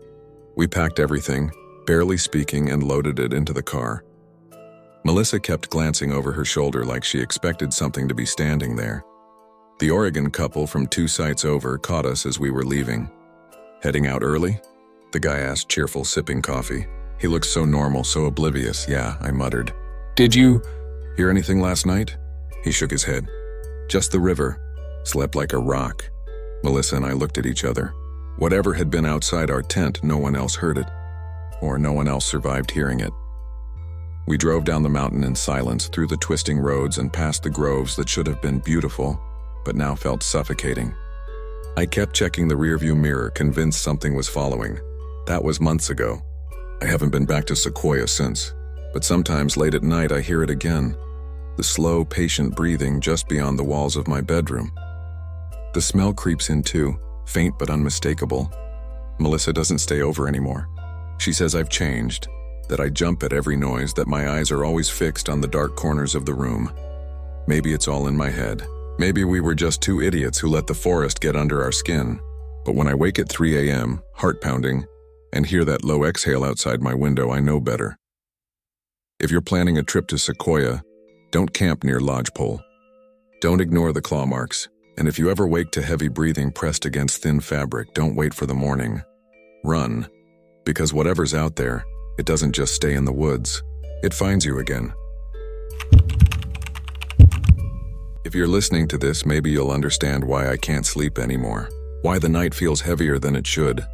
We packed everything, barely speaking, and loaded it into the car. Melissa kept glancing over her shoulder like she expected something to be standing there. The Oregon couple from 2 sites over caught us as we were leaving. "Heading out early?" the guy asked, cheerful, sipping coffee. He looked so normal, so oblivious. "Yeah," I muttered. "Did you hear anything last night?" He shook his head. "Just the river. Slept like a rock." Melissa and I looked at each other. Whatever had been outside our tent, no one else heard it. Or no one else survived hearing it. We drove down the mountain in silence, through the twisting roads and past the groves that should have been beautiful, but now felt suffocating. I kept checking the rearview mirror, convinced something was following. That was months ago. I haven't been back to Sequoia since, but sometimes late at night I hear it again. The slow, patient breathing just beyond the walls of my bedroom. The smell creeps in too, faint but unmistakable. Melissa doesn't stay over anymore. She says I've changed, that I jump at every noise, that my eyes are always fixed on the dark corners of the room. Maybe it's all in my head. Maybe we were just 2 idiots who let the forest get under our skin. But when I wake at 3 a.m., heart pounding, and hear that low exhale outside my window, I know better. If you're planning a trip to Sequoia, don't camp near lodgepole. Don't ignore the claw marks. And if you ever wake to heavy breathing pressed against thin fabric, don't wait for the morning. Run. Because whatever's out there, it doesn't just stay in the woods. It finds you again. If you're listening to this, maybe you'll understand why I can't sleep anymore. Why the night feels heavier than it should.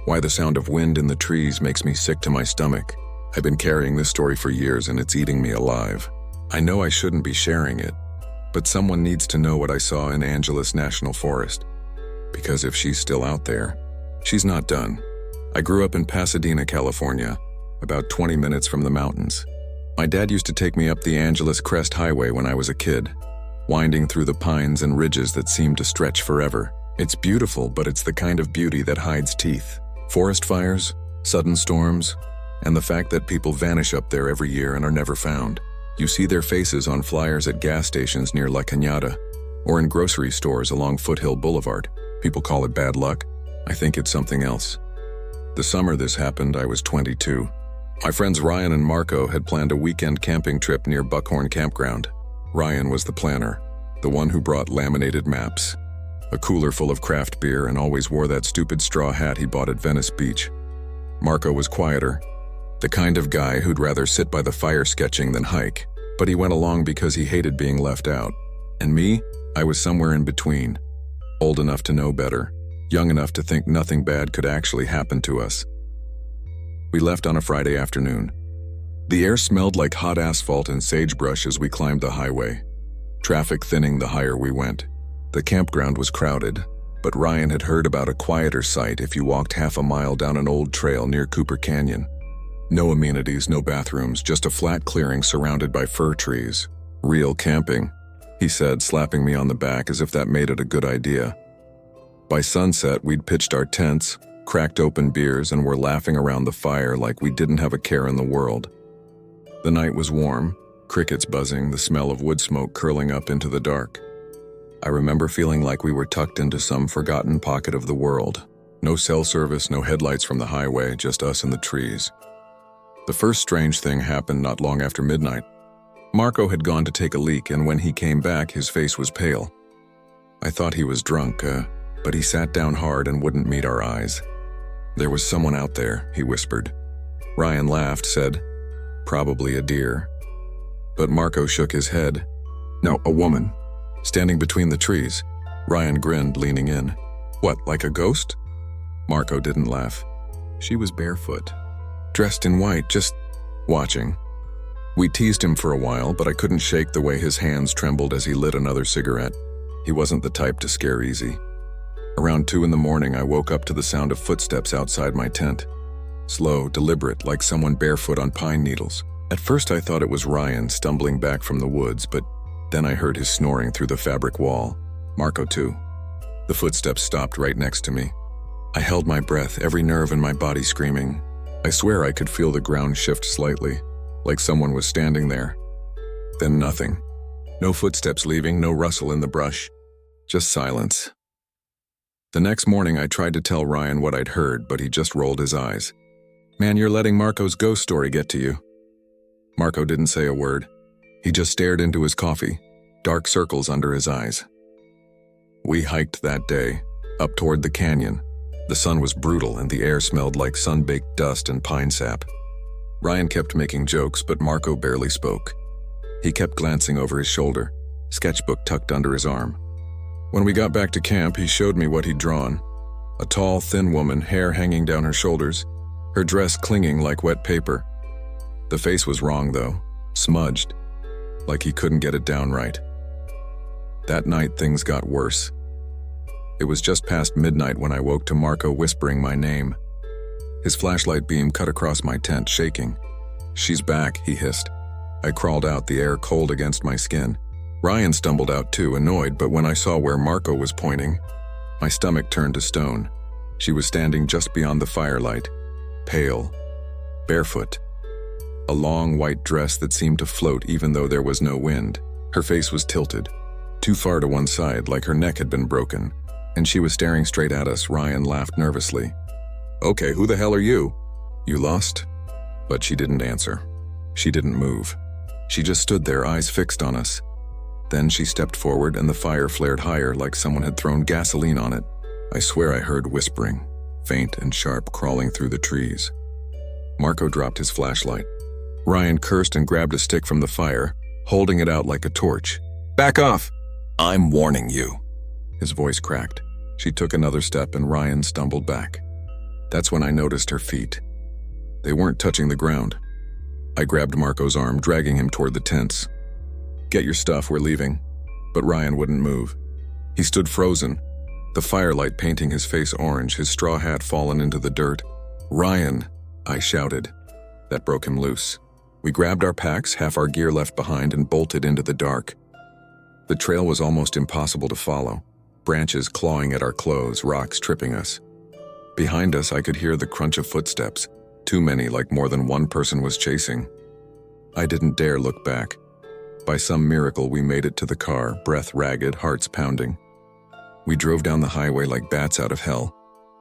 Why the sound of wind in the trees makes me sick to my stomach. I've been carrying this story for years and it's eating me alive. I know I shouldn't be sharing it, but someone needs to know what I saw in Angeles National Forest. Because if she's still out there, she's not done. I grew up in Pasadena, California, about 20 minutes from the mountains. My dad used to take me up the Angeles Crest Highway when I was a kid, winding through the pines and ridges that seem to stretch forever. It's beautiful, but it's the kind of beauty that hides teeth. Forest fires, sudden storms, and the fact that people vanish up there every year and are never found. You see their faces on flyers at gas stations near La Cañada, or in grocery stores along Foothill Boulevard. People call it bad luck. I think it's something else. The summer this happened, I was 22. My friends Ryan and Marco had planned a weekend camping trip near Buckhorn Campground. Ryan was the planner, the one who brought laminated maps, a cooler full of craft beer, and always wore that stupid straw hat he bought at Venice Beach. Marco was quieter, the kind of guy who'd rather sit by the fire sketching than hike, but he went along because he hated being left out. And me, I was somewhere in between, old enough to know better, young enough to think nothing bad could actually happen to us. We left on a Friday afternoon. The air smelled like hot asphalt and sagebrush as we climbed the highway, traffic thinning the higher we went. The campground was crowded, but Ryan had heard about a quieter site if you walked half a mile down an old trail near Cooper Canyon. No amenities, no bathrooms, just a flat clearing surrounded by fir trees. Real camping, he said, slapping me on the back as if that made it a good idea. By sunset, we'd pitched our tents, cracked open beers, and were laughing around the fire like we didn't have a care in the world. The night was warm, crickets buzzing, the smell of wood smoke curling up into the dark. I remember feeling like we were tucked into some forgotten pocket of the world. No cell service, no headlights from the highway, just us and the trees. The first strange thing happened not long after midnight. Marco had gone to take a leak, and when he came back, his face was pale. I thought he was drunk, but he sat down hard and wouldn't meet our eyes. "There was someone out there," he whispered. Ryan laughed, said, "Probably a deer." But Marco shook his head. "No, a woman, standing between the trees." Ryan grinned, leaning in. "What, like a ghost?" Marco didn't laugh. "She was barefoot, dressed in white, just watching." We teased him for a while, but I couldn't shake the way his hands trembled as he lit another cigarette. He wasn't the type to scare easy. Around 2 a.m, I woke up to the sound of footsteps outside my tent. Slow, deliberate, like someone barefoot on pine needles. At first I thought it was Ryan stumbling back from the woods, but then I heard his snoring through the fabric wall. Marco too. The footsteps stopped right next to me. I held my breath, every nerve in my body screaming. I swear I could feel the ground shift slightly, like someone was standing there. Then nothing. No footsteps leaving, no rustle in the brush. Just silence. The next morning I tried to tell Ryan what I'd heard, but he just rolled his eyes. "Man, you're letting Marco's ghost story get to you." Marco didn't say a word. He just stared into his coffee, dark circles under his eyes. We hiked that day, up toward the canyon. The sun was brutal and the air smelled like sun-baked dust and pine sap. Ryan kept making jokes, but Marco barely spoke. He kept glancing over his shoulder, sketchbook tucked under his arm. When we got back to camp, he showed me what he'd drawn. A tall, thin woman, hair hanging down her shoulders, her dress clinging like wet paper. The face was wrong, though, smudged, like he couldn't get it down right. That night, things got worse. It was just past midnight when I woke to Marco whispering my name. His flashlight beam cut across my tent, shaking. "She's back," he hissed. I crawled out, the air cold against my skin. Ryan stumbled out too, annoyed, but when I saw where Marco was pointing, my stomach turned to stone. She was standing just beyond the firelight, pale, barefoot. A long white dress that seemed to float even though there was no wind. Her face was tilted, too far to one side, like her neck had been broken, and she was staring straight at us. Ryan laughed nervously. "Okay, who the hell are you? You lost?" But she didn't answer. She didn't move. She just stood there, eyes fixed on us. Then she stepped forward and the fire flared higher, like someone had thrown gasoline on it. I swear I heard whispering, faint and sharp, crawling through the trees. Marco dropped his flashlight. Ryan cursed and grabbed a stick from the fire, holding it out like a torch. "Back off! I'm warning you." His voice cracked. She took another step and Ryan stumbled back. That's when I noticed her feet. They weren't touching the ground. I grabbed Marco's arm, dragging him toward the tents. "Get your stuff, we're leaving." But Ryan wouldn't move. He stood frozen, the firelight painting his face orange, his straw hat fallen into the dirt. "Ryan!" I shouted. That broke him loose. We grabbed our packs, half our gear left behind, and bolted into the dark. The trail was almost impossible to follow, branches clawing at our clothes, rocks tripping us. Behind us, I could hear the crunch of footsteps, too many, like more than one person was chasing. I didn't dare look back. By some miracle, we made it to the car, breath ragged, hearts pounding. We drove down the highway like bats out of hell,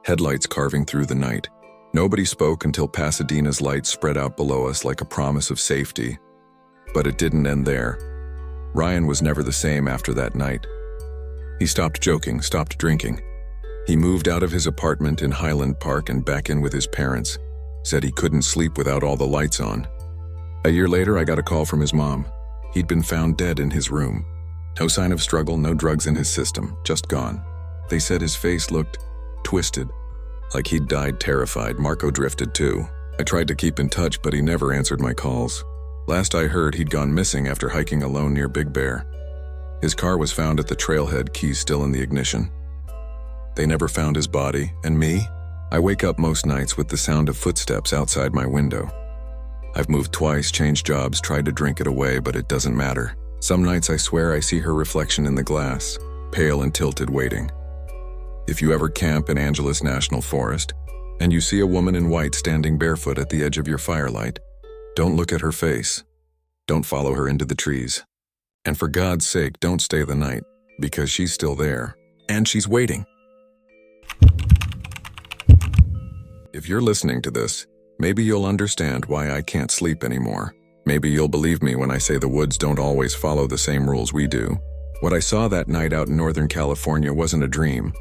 headlights carving through the night. Nobody spoke until Pasadena's lights spread out below us like a promise of safety. But it didn't end there. Ryan was never the same after that night. He stopped joking, stopped drinking. He moved out of his apartment in Highland Park and back in with his parents. Said he couldn't sleep without all the lights on. A year later, I got a call from his mom. He'd been found dead in his room. No sign of struggle, no drugs in his system, just gone. They said his face looked twisted, like he'd died terrified. Marco drifted too. I tried to keep in touch, but he never answered my calls. Last I heard, he'd gone missing after hiking alone near Big Bear. His car was found at the trailhead, keys still in the ignition. They never found his body, and me? I wake up most nights with the sound of footsteps outside my window. I've moved twice, changed jobs, tried to drink it away, but it doesn't matter. Some nights I swear I see her reflection in the glass, pale and tilted, waiting. If you ever camp in Angeles National Forest, and you see a woman in white standing barefoot at the edge of your firelight, don't look at her face. Don't follow her into the trees. And for God's sake, don't stay the night. Because she's still there. And she's waiting. If you're listening to this, maybe you'll understand why I can't sleep anymore. Maybe you'll believe me when I say the woods don't always follow the same rules we do. What I saw that night out in Northern California wasn't a dream,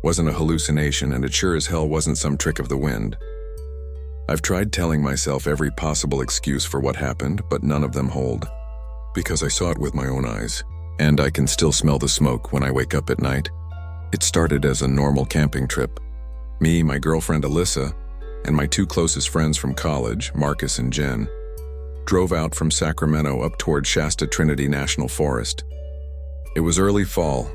wasn't a hallucination, and it sure as hell wasn't some trick of the wind. I've tried telling myself every possible excuse for what happened, but none of them hold. Because I saw it with my own eyes, and I can still smell the smoke when I wake up at night. It started as a normal camping trip. Me, my girlfriend Alyssa, and my two closest friends from college, Marcus and Jen, drove out from Sacramento up toward Shasta Trinity National Forest. It was early fall,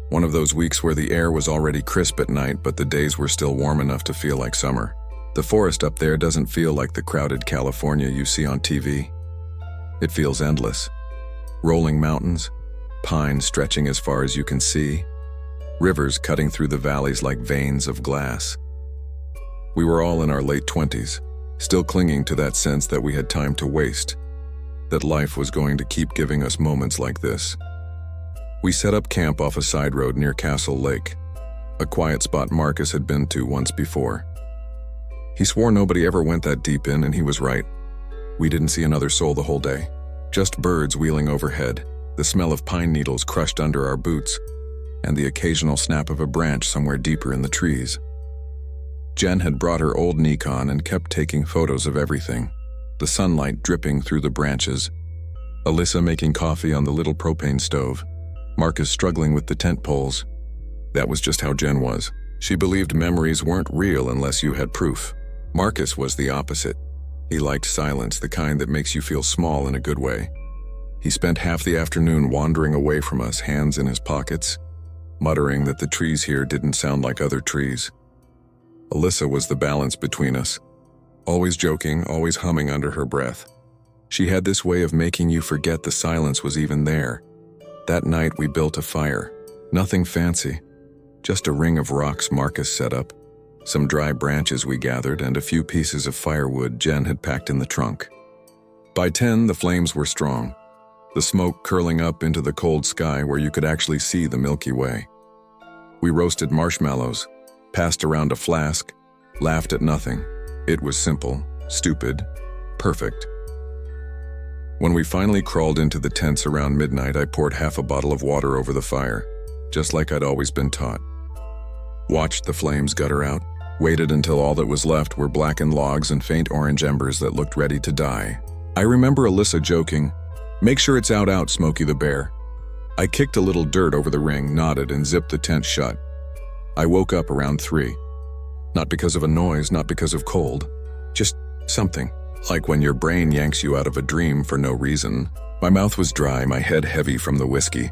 one of those weeks where the air was already crisp at night, but the days were still warm enough to feel like summer. The forest up there doesn't feel like the crowded California you see on TV. It feels endless. Rolling mountains, pines stretching as far as you can see, rivers cutting through the valleys like veins of glass. We were all in our late 20s, still clinging to that sense that we had time to waste, that life was going to keep giving us moments like this. We set up camp off a side road near Castle Lake, a quiet spot Marcus had been to once before. He swore nobody ever went that deep in, and he was right. We didn't see another soul the whole day, just birds wheeling overhead, the smell of pine needles crushed under our boots, and the occasional snap of a branch somewhere deeper in the trees. Jen had brought her old Nikon and kept taking photos of everything, the sunlight dripping through the branches, Alyssa making coffee on the little propane stove, Marcus struggling with the tent poles. That was just how Jen was. She believed memories weren't real unless you had proof. Marcus was the opposite. He liked silence, the kind that makes you feel small in a good way. He spent half the afternoon wandering away from us, hands in his pockets, muttering that the trees here didn't sound like other trees. Alyssa was the balance between us, always joking, always humming under her breath. She had this way of making you forget the silence was even there. That night we built a fire. Nothing fancy, just a ring of rocks Marcus set up, some dry branches we gathered, and a few pieces of firewood Jen had packed in the trunk. By 10, the flames were strong, the smoke curling up into the cold sky where you could actually see the Milky Way. We roasted marshmallows, passed around a flask, laughed at nothing. It was simple, stupid, perfect. When we finally crawled into the tents around midnight, I poured half a bottle of water over the fire, just like I'd always been taught. Watched the flames gutter out, waited until all that was left were blackened logs and faint orange embers that looked ready to die. I remember Alyssa joking, "Make sure it's out, Smokey the Bear." I kicked a little dirt over the ring, nodded, and zipped the tent shut. I woke up around 3. Not because of a noise, not because of cold, just something. Like when your brain yanks you out of a dream for no reason. My mouth was dry, my head heavy from the whiskey,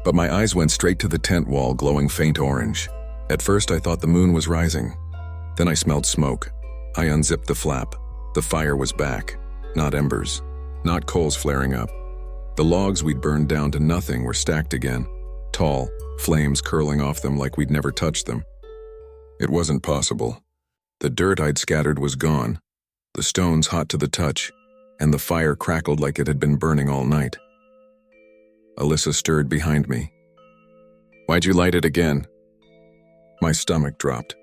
but my eyes went straight to the tent wall glowing faint orange. At first I thought the moon was rising. Then I smelled smoke. I unzipped the flap. The fire was back. Not embers. Not coals flaring up. The logs we'd burned down to nothing were stacked again. Tall, flames curling off them like we'd never touched them. It wasn't possible. The dirt I'd scattered was gone. The stones hot to the touch, and the fire crackled like it had been burning all night. Alyssa stirred behind me. "Why'd you light it again?" My stomach dropped.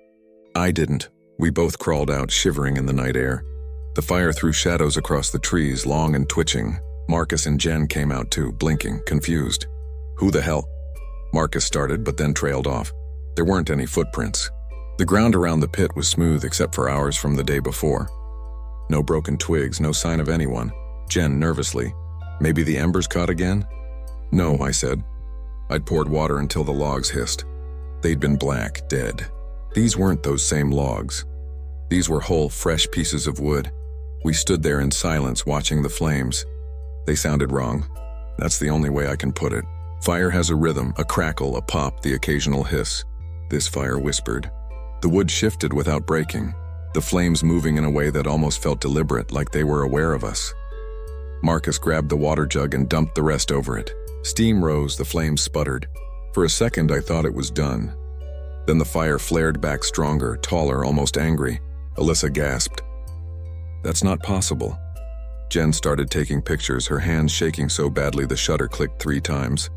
I didn't. We both crawled out, shivering in the night air. The fire threw shadows across the trees, long and twitching. Marcus and Jen came out too, blinking, confused. "Who the hell?" Marcus started, but then trailed off. There weren't any footprints. The ground around the pit was smooth except for ours from the day before. No broken twigs, no sign of anyone. Jen nervously, "Maybe the embers caught again?" "No," I said. I'd poured water until the logs hissed. They'd been black, dead. These weren't those same logs. These were whole, fresh pieces of wood. We stood there in silence, watching the flames. They sounded wrong. That's the only way I can put it. Fire has a rhythm, a crackle, a pop, the occasional hiss. This fire whispered. The wood shifted without breaking, the flames moving in a way that almost felt deliberate, like they were aware of us. Marcus grabbed the water jug and dumped the rest over it. Steam rose, the flames sputtered. For a second I thought it was done. Then the fire flared back stronger, taller, almost angry. Alyssa gasped. "That's not possible." Jen started taking pictures, her hands shaking so badly the shutter clicked 3 times.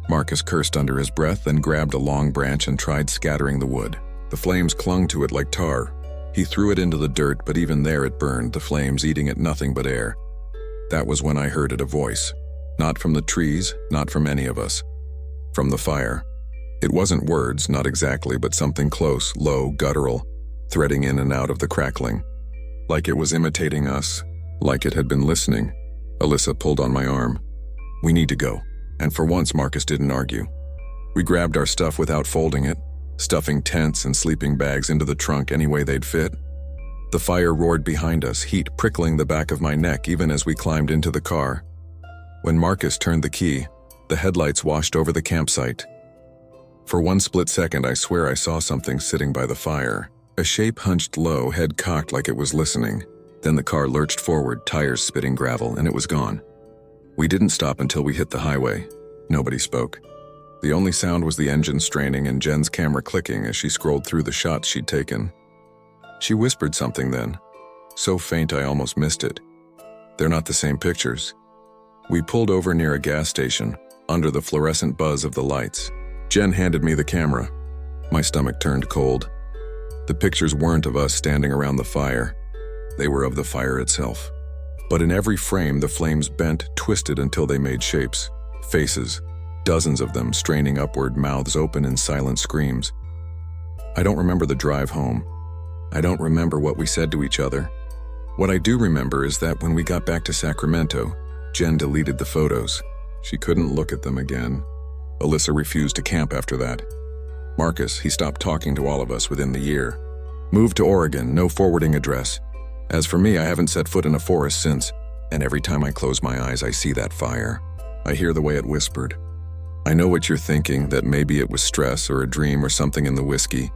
Marcus cursed under his breath, then grabbed a long branch and tried scattering the wood. The flames clung to it like tar. He threw it into the dirt, but even there it burned, the flames eating at nothing but air. That was when I heard it, a voice. Not from the trees, not from any of us. From the fire. It wasn't words, not exactly, but something close, low, guttural, threading in and out of the crackling. Like it was imitating us, like it had been listening. Alyssa pulled on my arm. We need to go. And for once, Marcus didn't argue. We grabbed our stuff without folding it, stuffing tents and sleeping bags into the trunk any way they'd fit. The fire roared behind us, heat prickling the back of my neck even as we climbed into the car. When Marcus turned the key, the headlights washed over the campsite. For one split second, I swear I saw something sitting by the fire. A shape hunched low, head cocked like it was listening. Then the car lurched forward, tires spitting gravel, and it was gone. We didn't stop until we hit the highway. Nobody spoke. The only sound was the engine straining and Jen's camera clicking as she scrolled through the shots she'd taken. She whispered something then, so faint I almost missed it. They're not the same pictures. We pulled over near a gas station, under the fluorescent buzz of the lights. Jen handed me the camera. My stomach turned cold. The pictures weren't of us standing around the fire. They were of the fire itself. But in every frame, the flames bent, twisted until they made shapes. Faces, dozens of them straining upward, mouths open in silent screams. I don't remember the drive home. I don't remember what we said to each other. What I do remember is that when we got back to Sacramento, Jen deleted the photos. She couldn't look at them again. Alyssa refused to camp after that. Marcus, he stopped talking to all of us within the year. Moved to Oregon, no forwarding address. As for me, I haven't set foot in a forest since, and every time I close my eyes, I see that fire. I hear the way it whispered. I know what you're thinking, that maybe it was stress or a dream or something in the whiskey.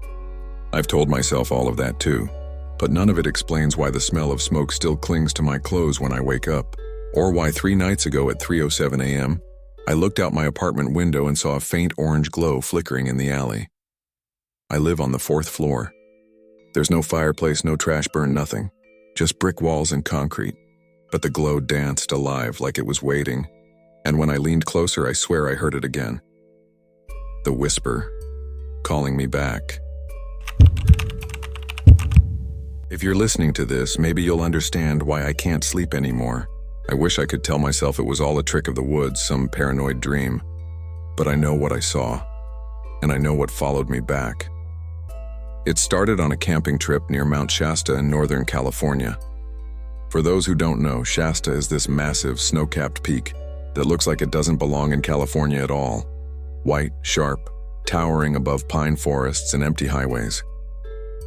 I've told myself all of that too, but none of it explains why the smell of smoke still clings to my clothes when I wake up, or why 3 nights ago at 3:07 a.m., I looked out my apartment window and saw a faint orange glow flickering in the alley. I live on the 4th floor. There's no fireplace, no trash burn, nothing. Just brick walls and concrete. But the glow danced alive like it was waiting. And when I leaned closer, I swear I heard it again. The whisper, calling me back. If you're listening to this, maybe you'll understand why I can't sleep anymore. I wish I could tell myself it was all a trick of the woods, some paranoid dream. But I know what I saw, and I know what followed me back. It started on a camping trip near Mount Shasta in Northern California. For those who don't know, Shasta is this massive, snow-capped peak that looks like it doesn't belong in California at all. White, sharp, towering above pine forests and empty highways.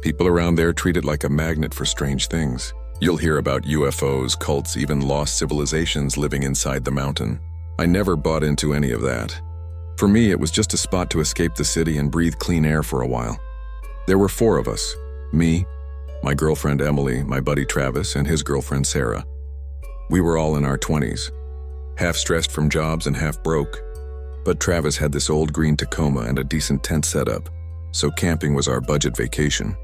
People around there treat it like a magnet for strange things. You'll hear about UFOs, cults, even lost civilizations living inside the mountain. I never bought into any of that. For me, it was just a spot to escape the city and breathe clean air for a while. There were 4 of us. Me, my girlfriend Emily, my buddy Travis, and his girlfriend Sarah. We were all in our 20s. Half stressed from jobs and half broke. But Travis had this old green Tacoma and a decent tent setup, so camping was our budget vacation.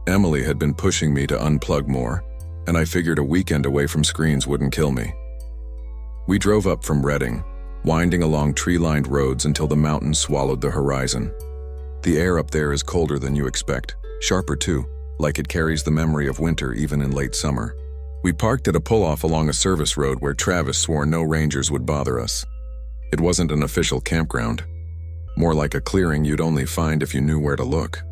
Emily had been pushing me to unplug more, and I figured a weekend away from screens wouldn't kill me. We drove up from Redding, winding along tree-lined roads until the mountains swallowed the horizon. The air up there is colder than you expect, sharper too, like it carries the memory of winter even in late summer. We parked at a pull-off along a service road where Travis swore no rangers would bother us. It wasn't an official campground, more like a clearing you'd only find if you knew where to look.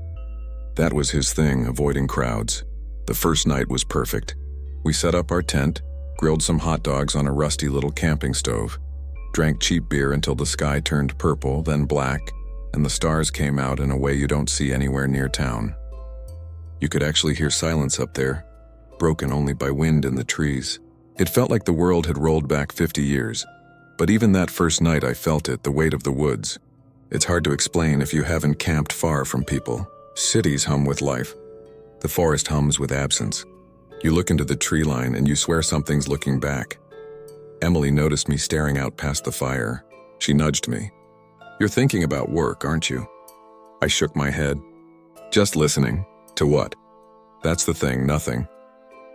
That was his thing, avoiding crowds. The first night was perfect. We set up our tent, grilled some hot dogs on a rusty little camping stove, drank cheap beer until the sky turned purple, then black, and the stars came out in a way you don't see anywhere near town. You could actually hear silence up there, broken only by wind in the trees. It felt like the world had rolled back 50 years. But even that first night I felt it, the weight of the woods. It's hard to explain if you haven't camped far from people. Cities hum with life. The forest hums with absence. You look into the tree line and you swear something's looking back. Emily noticed me staring out past the fire. She nudged me. "You're thinking about work, aren't you?" I shook my head. "Just listening. To what?" "That's the thing, nothing."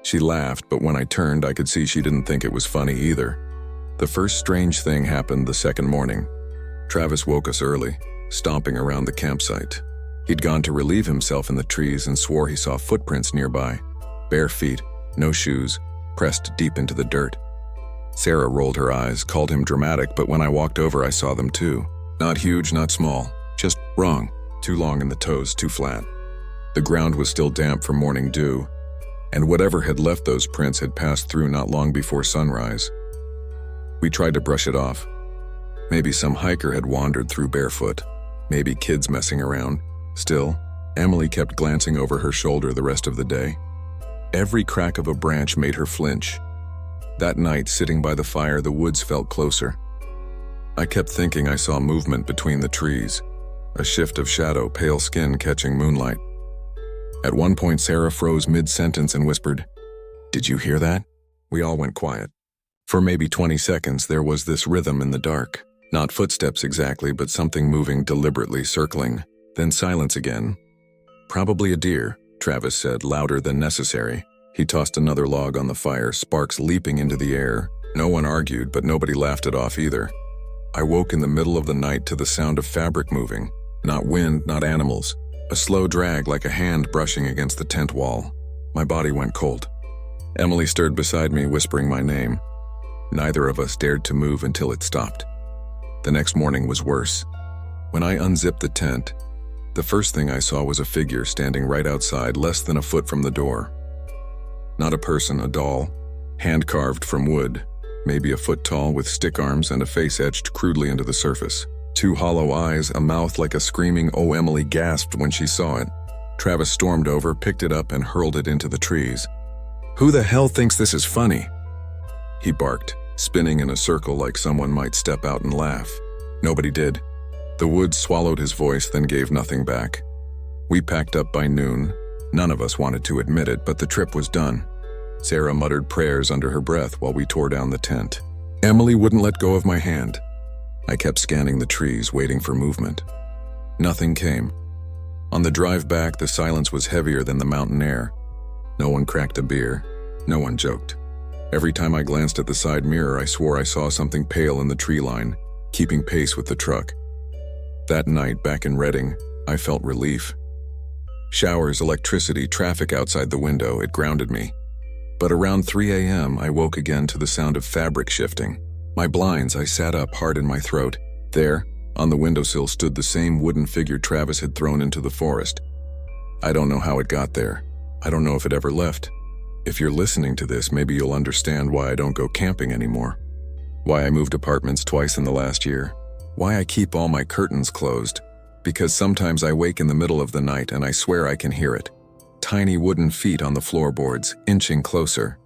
She laughed, but when I turned, I could see she didn't think it was funny either. The first strange thing happened the second morning. Travis woke us early, stomping around the campsite. He'd gone to relieve himself in the trees and swore he saw footprints nearby. Bare feet, no shoes, pressed deep into the dirt. Sarah rolled her eyes, called him dramatic, but when I walked over I saw them too. Not huge, not small, just wrong. Too long in the toes, too flat. The ground was still damp from morning dew, and whatever had left those prints had passed through not long before sunrise. We tried to brush it off. Maybe some hiker had wandered through barefoot. Maybe kids messing around. Still, Emily kept glancing over her shoulder the rest of the day. Every crack of a branch made her flinch. That night, sitting by the fire, the woods felt closer. I kept thinking I saw movement between the trees, a shift of shadow, pale skin catching moonlight. At one point, Sarah froze mid-sentence and whispered, "Did you hear that?" We all went quiet. For maybe 20 seconds, there was this rhythm in the dark. Not footsteps exactly, but something moving deliberately, circling. Then silence again. "Probably a deer," Travis said, louder than necessary. He tossed another log on the fire, sparks leaping into the air. No one argued, but nobody laughed it off either. I woke in the middle of the night to the sound of fabric moving. Not wind, not animals. A slow drag like a hand brushing against the tent wall. My body went cold. Emily stirred beside me, whispering my name. Neither of us dared to move until it stopped. The next morning was worse. When I unzipped the tent, the first thing I saw was a figure standing right outside, less than a foot from the door. Not a person, a doll, hand-carved from wood, maybe a foot tall with stick arms and a face etched crudely into the surface. Two hollow eyes, a mouth like a screaming "Oh." Emily gasped when she saw it. Travis stormed over, picked it up and hurled it into the trees. "Who the hell thinks this is funny?" He barked, spinning in a circle like someone might step out and laugh. Nobody did. The woods swallowed his voice, then gave nothing back. We packed up by noon. None of us wanted to admit it, but the trip was done. Sarah muttered prayers under her breath while we tore down the tent. Emily wouldn't let go of my hand. I kept scanning the trees, waiting for movement. Nothing came. On the drive back, the silence was heavier than the mountain air. No one cracked a beer. No one joked. Every time I glanced at the side mirror, I swore I saw something pale in the tree line, keeping pace with the truck. That night, back in Redding, I felt relief. Showers, electricity, traffic outside the window, it grounded me. But around 3 a.m., I woke again to the sound of fabric shifting. My blinds, I sat up, heart in my throat. There, on the windowsill, stood the same wooden figure Travis had thrown into the forest. I don't know how it got there. I don't know if it ever left. If you're listening to this, maybe you'll understand why I don't go camping anymore. Why I moved apartments twice in the last year. Why I keep all my curtains closed. Because sometimes I wake in the middle of the night and I swear I can hear it. Tiny wooden feet on the floorboards, inching closer.